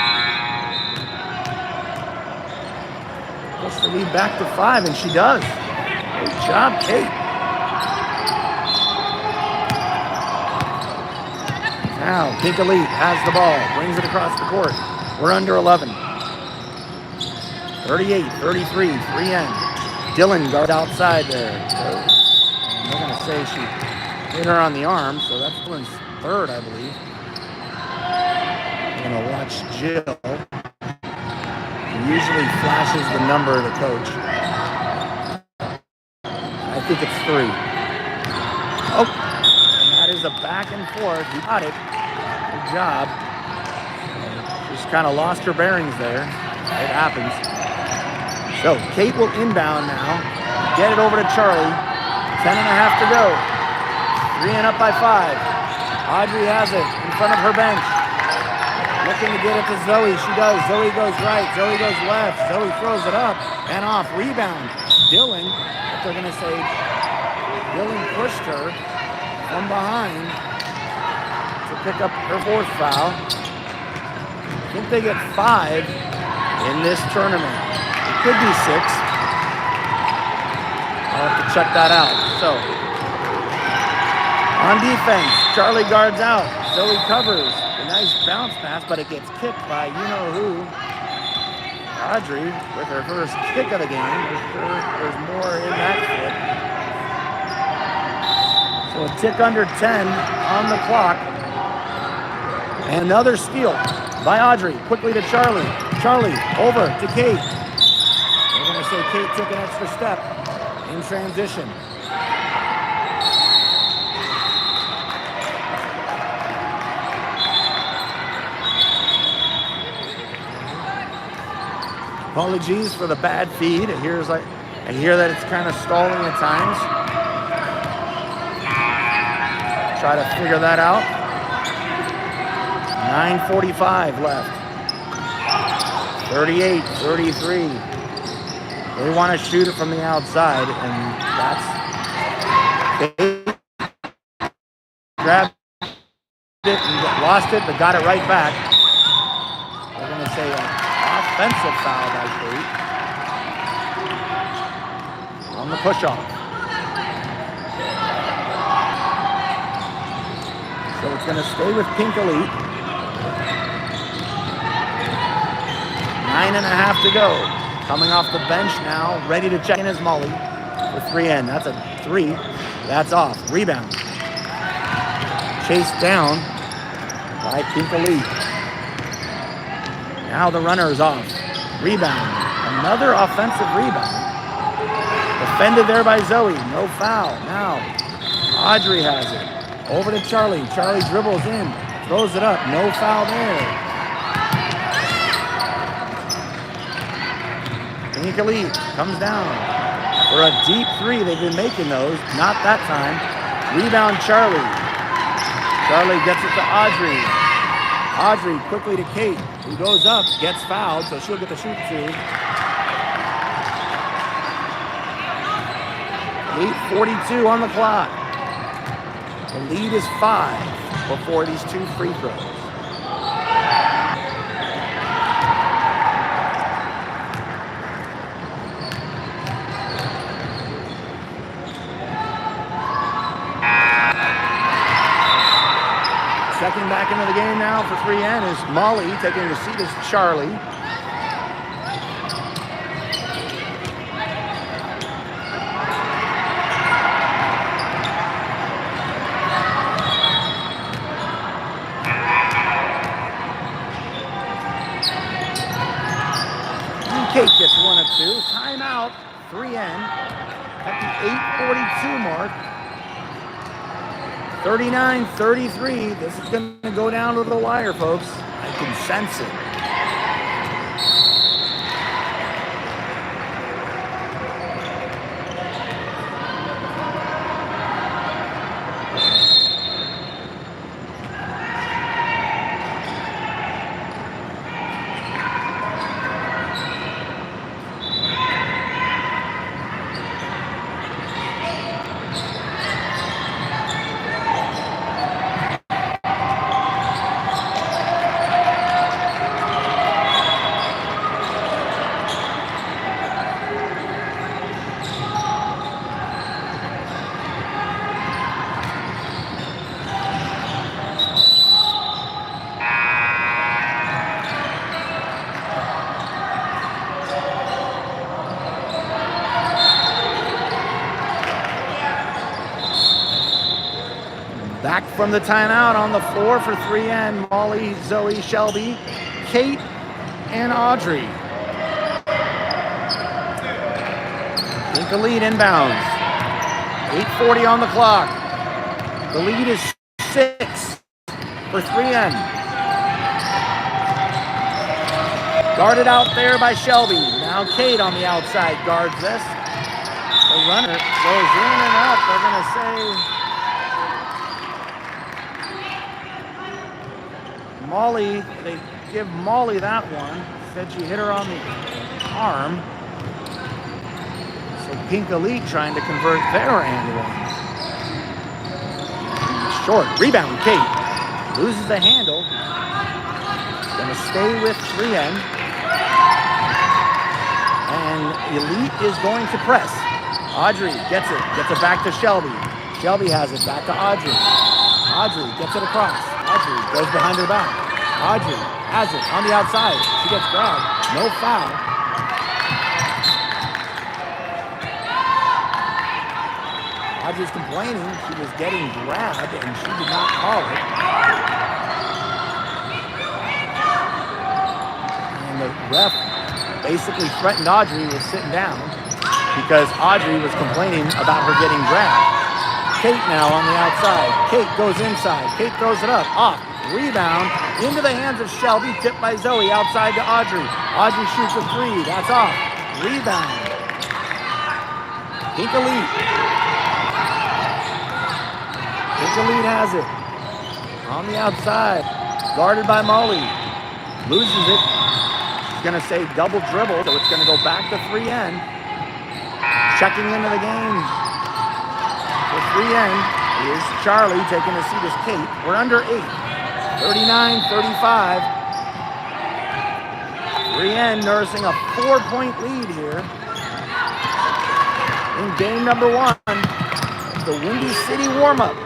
Gets the lead back to 5, and she does. Good job, Kate. Now, Pink Elite has the ball, brings it across the court. We're under 11. 38-33, 3N. Dylan guard outside there. So they're going to say she hit her on the arm, so that's Dylan's 3rd, I believe. We're going to watch Jill. He usually flashes the number of the coach. think it's 3. Oh, and that is a back and forth. You got it. Good job. Just kind of lost her bearings there. It happens. So Kate will inbound now. Get it over to Charlie. 10.5 to go. 3 and up by 5. Audrey has it in front of her bench. Looking to get it to Zoe. She does. Zoe goes right. Zoe goes left. Zoe throws it up and off. Rebound. Dylan. But they're going to say Dylan pushed her from behind to pick up her 4th foul. I think they get 5 in this tournament. It could be 6. I'll have to check that out. So, on defense, Charlie guards out. Zoe covers. A nice bounce pass, but it gets kicked by you-know-who. Audrey with her first kick of the game. There's more in that kick. So a tick under 10 on the clock. And another steal by Audrey. Quickly to Charlie. Charlie over to Kate. We're going to say Kate took an extra step in transition. Apologies for the bad feed. I hear that it's kind of stalling at times. Try to figure that out. 9:45 left. 38-33. They want to shoot it from the outside, and they grabbed it and lost it, but got it right back. They're going to say offensive foul by Kate on the push-off. So it's going to stay with Pink Elite. 9.5 to go. Coming off the bench now, ready to check in is Molly for 3N. That's a 3. That's off. Rebound. Chased down by Pink Elite. Now the runner is off. Rebound. Another offensive rebound. Defended there by Zoe. No foul. Now Audrey has it. Over to Charlie. Charlie dribbles in. Throws it up. No foul there. Pink Elite comes down for a deep 3. They've been making those. Not that time. Rebound Charlie. Charlie gets it to Audrey. Audrey quickly to Kate, who goes up, gets fouled, so she'll get the shoot 2. 8:42 on the clock. The lead is 5 before these 2 free throws. Second back into the game now for 3N is Molly taking the seat as Charlie. And Kate gets 1 of 2. Timeout, 3N at the 8:42 mark. 39-33. This is going to go down to the wire, folks. I can sense it. Back from the timeout on the floor for 3N, Molly, Zoe, Shelby, Kate, and Audrey. Pink Elite inbounds. 8:40 on the clock. The lead is 6 for 3N. Guarded out there by Shelby. Now Kate on the outside guards this. The runner goes in and out. They're going to say Molly, they give Molly that one. Said she hit her on the arm. So Pink Elite trying to convert their and one. Short rebound, Kate loses the handle. Gonna stay with 3N. And Elite is going to press. Audrey gets it back to Shelby. Shelby has it back to Audrey. Audrey gets it across. Audrey goes behind her back. Audrey has it on the outside. She gets grabbed. No foul. Audrey's complaining she was getting grabbed and she did not call it. And the ref basically threatened Audrey with sitting down because Audrey was complaining about her getting grabbed. Kate now on the outside. Kate goes inside. Kate throws it up. Off. Rebound into the hands of Shelby. Tipped by Zoe outside to Audrey. Audrey shoots a three. That's off. Rebound. Pink Elite. Pink Elite has it. On the outside. Guarded by Molly. Loses it. She's going to say double dribble. So it's going to go back to 3N. Checking into the game. For 3N is Charlie taking a seat as Kate. We're under 8. 39-35. 3N nursing a 4-point lead here in game number 1. The Windy City warm-up.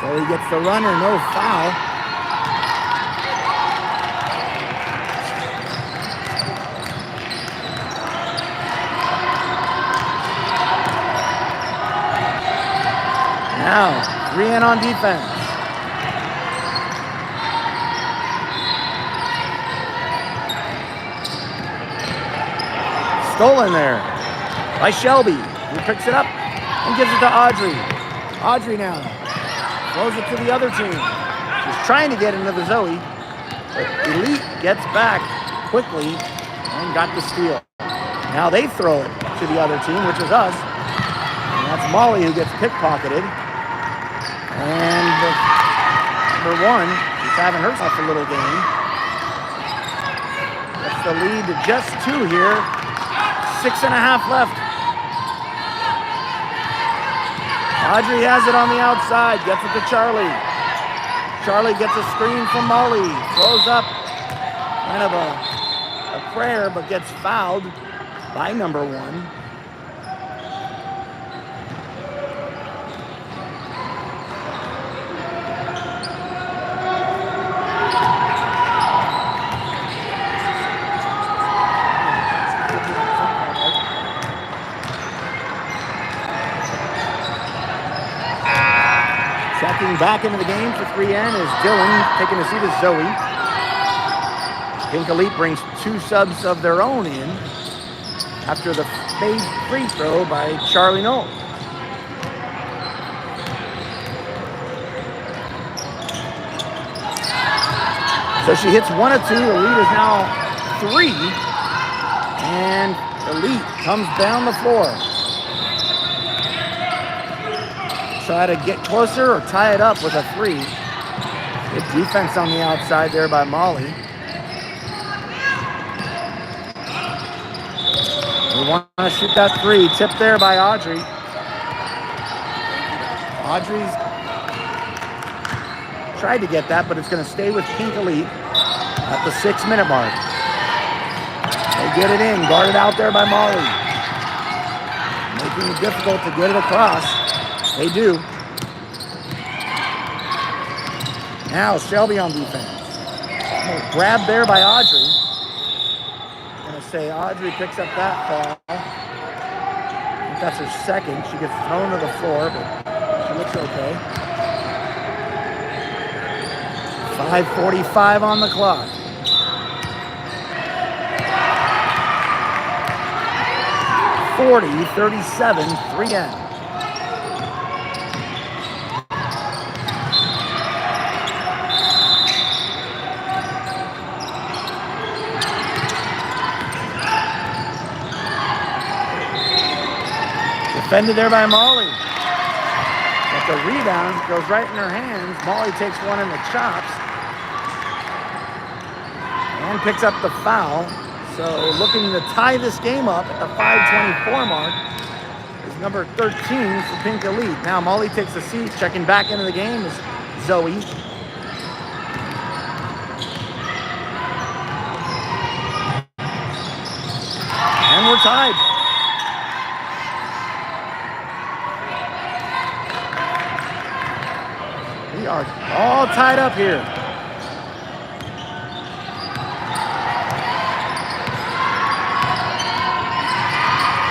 So he gets the runner, no foul. Now, 3N on defense. Stolen there by Shelby, who picks it up and gives it to Audrey. Audrey now throws it to the other team. She's trying to get into the Zoe, but Elite gets back quickly and got the steal. Now they throw it to the other team, which is us. And that's Molly who gets pickpocketed. And number 1 is having herself a little game. That's the lead to just 2 here. 6.5 left. Audrey has it on the outside. Gets it to Charlie. Charlie gets a screen from Molly. Throws up. Kind of a prayer, but gets fouled by number 1. Back into the game for 3N is Dylan taking a seat as Zoe. Pink Elite brings 2 subs of their own in after the made free throw by Charlie Knoll. So she hits 1 of 2. The lead is now 3. And Elite comes down the floor. Try to get closer or tie it up with a 3. Good defense on the outside there by Molly. We want to shoot that 3. Tipped there by Audrey. Audrey's tried to get that, but it's going to stay with Pink Elite at the 6-minute mark. They get it in, guarded out there by Molly. Making it difficult to get it across. They do. Now Shelby on defense. Grabbed there by Audrey. I'm going to say Audrey picks up that foul. I think that's her second. She gets thrown to the floor, but she looks okay. 5:45 on the clock. 40-37, 3N. Defended there by Molly. But the rebound goes right in her hands. Molly takes one in the chops and picks up the foul. So looking to tie this game up at the 5:24 mark is number 13 for Pink Elite. Now Molly takes a seat. Checking back into the game is Zoe. And we're tied. We are all tied up here.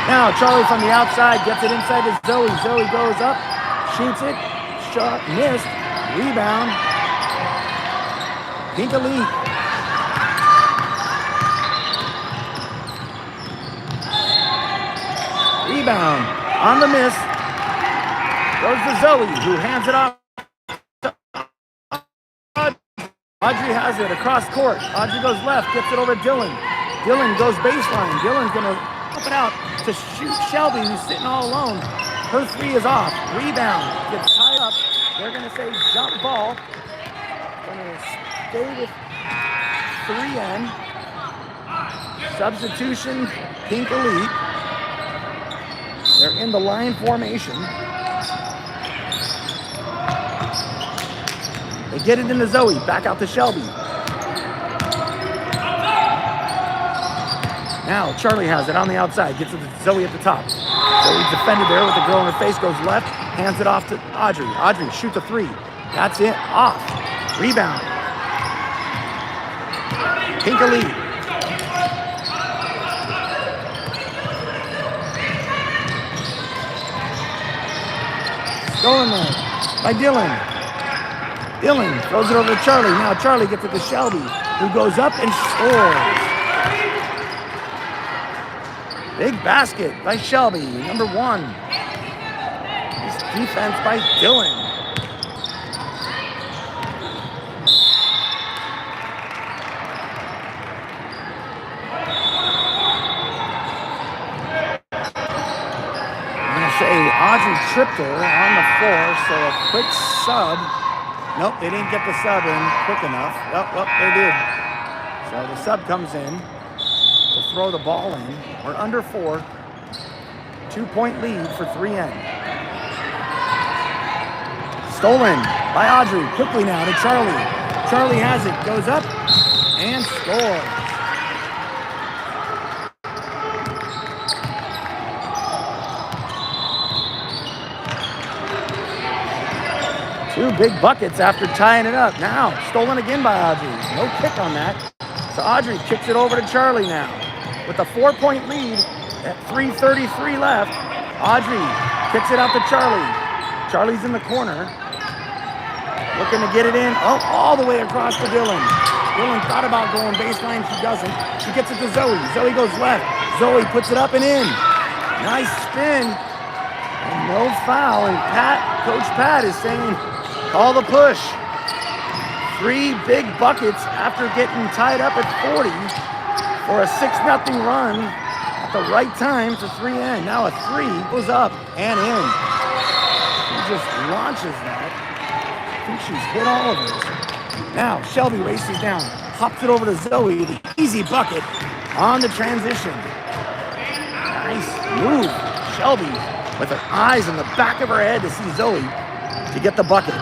Now Charlie from the outside gets it inside to Zoe. Zoe goes up, shoots it, shot, missed, rebound. Pink Elite. Rebound on the miss. Goes to Zoe, who hands it off. Audrey has it across court. Audrey goes left, gets it over to Dylan. Dylan goes baseline. Dylan's gonna pump it out to shoot Shelby, who's sitting all alone. Her three is off. Rebound gets tied up. They're gonna say jump ball. Gonna stay with 3N. Substitution, Pink Elite. They're in the line formation. They get it into Zoe, back out to Shelby. Now Charlie has it on the outside, gets it to Zoe at the top. Zoe's defended there with the girl in her face, goes left, hands it off to Audrey. Audrey shoots a three. That's it, off. Rebound. Pink Elite. Stolen there by Dylan. Dylan throws it over to Charlie. Now Charlie gets it to Shelby, who goes up and scores. Big basket by Shelby, number 1. Nice defense by Dylan. I'm going to say Audrey tripped her on the floor, so a quick sub. Nope, they didn't get the sub in quick enough. Well, they did. So the sub comes in to throw the ball in. We're under 4. 2-point lead for 3N. Stolen by Audrey. Quickly now to Charlie. Charlie has it. Goes up and scores. Two big buckets after tying it up. Now, stolen again by Audrey. No kick on that. So Audrey kicks it over to Charlie now. With a 4-point lead at 3:33 left, Audrey kicks it out to Charlie. Charlie's in the corner. Looking to get it in. Oh, all the way across to Dylan. Dylan thought about going baseline. She doesn't. She gets it to Zoe. Zoe goes left. Zoe puts it up and in. Nice spin. And no foul. And Coach Pat is saying, call the push. 3 big buckets after getting tied up at 40 for a 6-0 run at the right time for 3N. Now a 3 goes up and in. She just launches that. I think she's hit all of those. Now Shelby races down, hops it over to Zoe. The easy bucket on the transition. Nice move. Shelby with her eyes in the back of her head to see Zoe to get the bucket.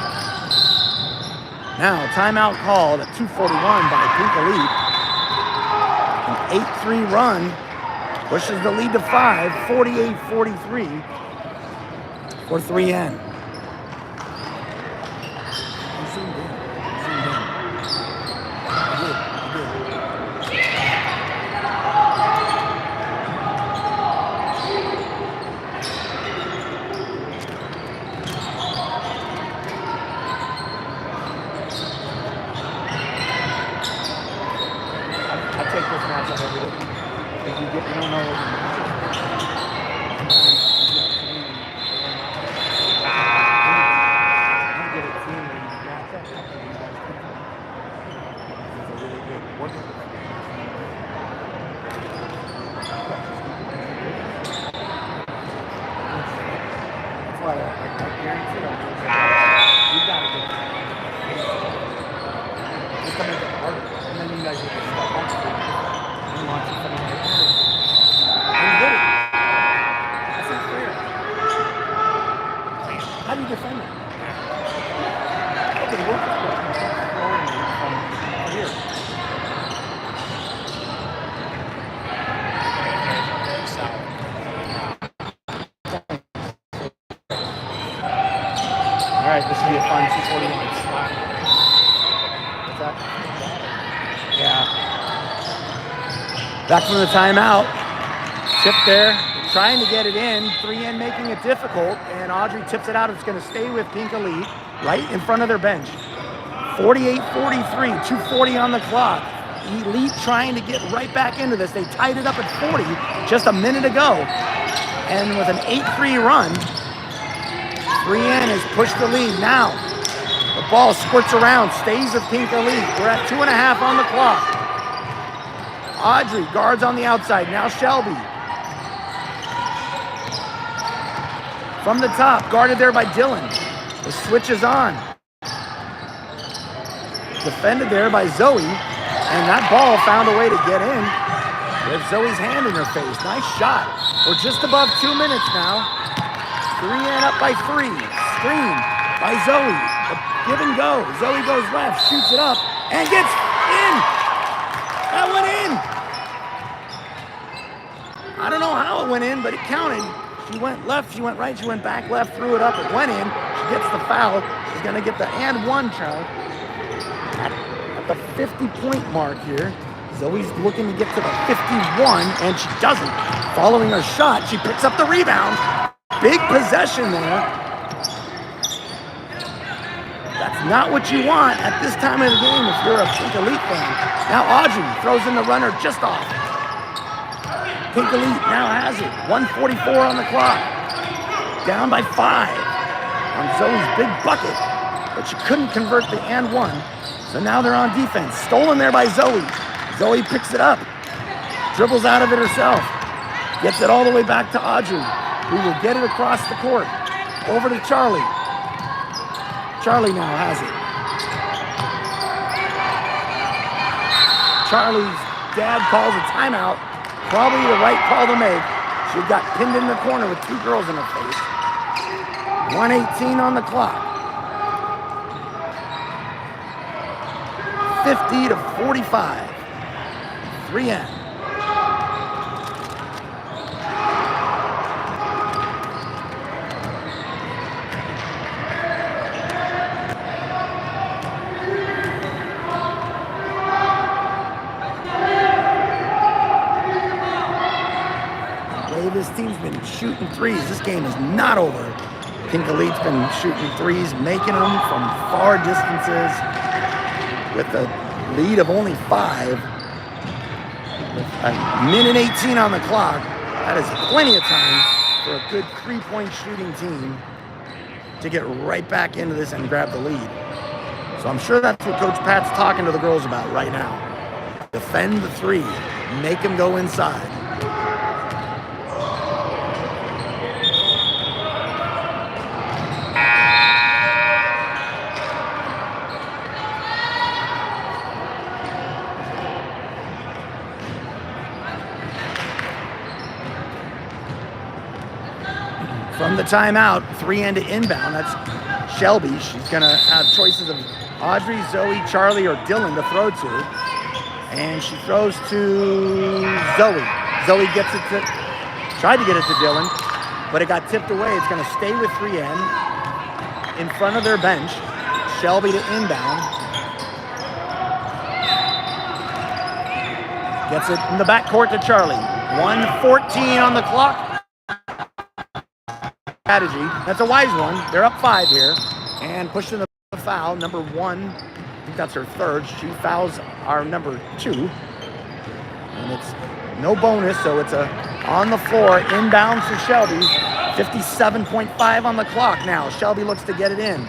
Now, timeout called at 2:41 by Pink Elite. An 8-3 run pushes the lead to 5, 48-43 for 3N. I take this matchup every day. Because you don't know what guys need to step on the field and launch it from the right area. And you did it. That's not fair. How do you defend that? Okay, we're throwing it from here. All right, this should be a fun 241 slap. What's that? Yeah. Back from the timeout. Tip there, trying to get it in. 3N making it difficult, and Audrey tips it out. It's going to stay with Pink Elite right in front of their bench. 48-43, 2:40 on the clock. Elite trying to get right back into this. They tied it up at 40 just a minute ago. And with an 8-3 run, 3N has pushed the lead. Now, the ball squirts around, stays with Pink Elite. We're at 2.5 on the clock. Audrey guards on the outside. Now Shelby. From the top, guarded there by Dylan. The switch is on. Defended there by Zoe. And that ball found a way to get in with Zoe's hand in her face. Nice shot. We're just above 2 minutes now. 3N up by 3. Screen by Zoe. A give and go. Zoe goes left, shoots it up, and gets in. That went in. I don't know how it went in, but it counted. She went left, she went right, she went back left, threw it up, it went in. She gets the foul. She's going to get the and one charge. At the 50-point mark here, Zoe's looking to get to the 51, and she doesn't. Following her shot, she picks up the rebound. Big possession there. That's not what you want at this time of the game if you're a Pink Elite fan. Now Audrey throws in the runner just off. Pink Elite now has it. 1:44 on the clock. Down by 5 on Zoe's big bucket, but she couldn't convert the and one. So now they're on defense. Stolen there by Zoe. Zoe picks it up. Dribbles out of it herself. Gets it all the way back to Audrey, who will get it across the court. Over to Charlie. Charlie now has it. Charlie's dad calls a timeout. Probably the right call to make. She got pinned in the corner with 2 girls in her face. 1:18 on the clock. 50-45. 3N. This team's been shooting threes. This game is not over. Pink Elite's been shooting threes, making them from far distances with a lead of only 5. With a minute 18 on the clock. That is plenty of time for a good 3-point shooting team to get right back into this and grab the lead. So I'm sure that's what Coach Pat's talking to the girls about right now. Defend the 3. Make them go inside. From the timeout, 3N to inbound. That's Shelby. She's going to have choices of Audrey, Zoe, Charlie, or Dylan to throw to. And she throws to Zoe. Zoe gets it to, tried to get it to Dylan, but it got tipped away. It's going to stay with 3N in front of their bench. Shelby to inbound. Gets it in the backcourt to Charlie. 1:14 on the clock. Strategy. That's a wise one. They're up 5 here. And pushing the foul, number 1. I think that's her 3rd. She fouls our number 2. And it's no bonus, so it's a on the floor. Inbounds to Shelby. 57.5 on the clock now. Shelby looks to get it in.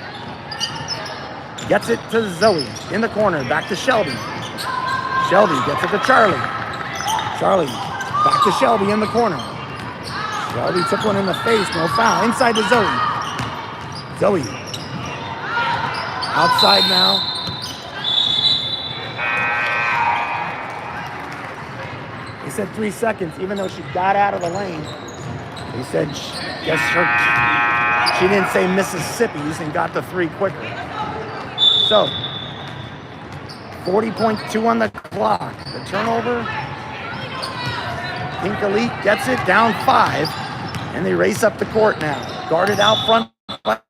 Gets it to Zoe in the corner. Back to Shelby. Shelby gets it to Charlie. Charlie back to Shelby in the corner. Shelby took one in the face, no foul. Inside to Zoe. Zoe. Outside now. said 3 seconds, even though she got out of the lane. They said, she didn't say Mississippi's and got the 3 quicker. So, 40.2 on the clock. The turnover. Pink Elite gets it down 5, and they race up the court now. Guarded out front by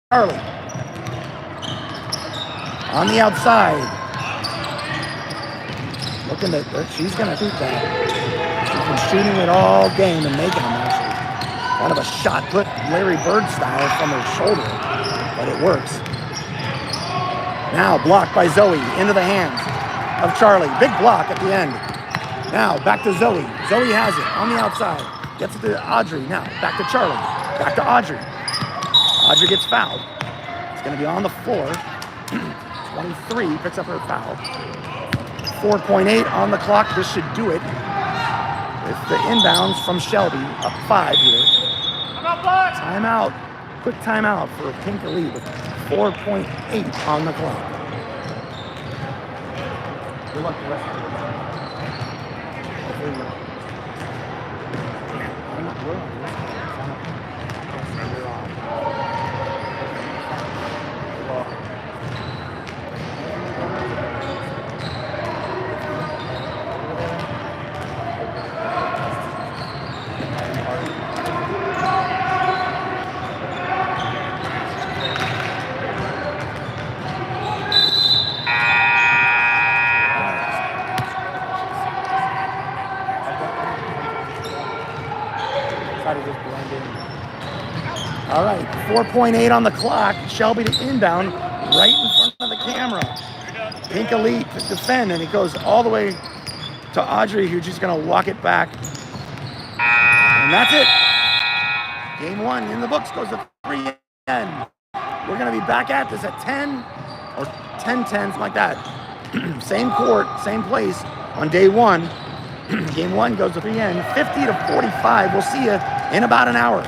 Charlie. On the outside. Looking at, she's going to shoot that. She's been shooting it all game and making them actually. Kind of a shot put Larry Bird style from her shoulder, but it works. Now blocked by Zoe into the hands of Charlie. Big block at the end. Now back to Zoe. Zoe has it on the outside. Gets it to Audrey. Now back to Charlie. Back to Audrey. Audrey gets fouled. It's going to be on the floor. 23 picks up her foul. 4.8 on the clock. This should do it. With the inbounds from Shelby. Up 5 here. Timeout. Quick timeout for Pink Elite with 4.8 on the clock. Good luck the rest of it. All right, 4.8 on the clock. Shelby to inbound right in front of the camera. Pink Elite to defend, and it goes all the way to Audrey, who's just going to walk it back. And that's it. Game 1 in the books goes to 3 end. We're going to be back at this at 10 or 10-10, something like that. Same court, same place on day 1. Game 1 goes to 3 end, 50 to 45. We'll see you in about an hour.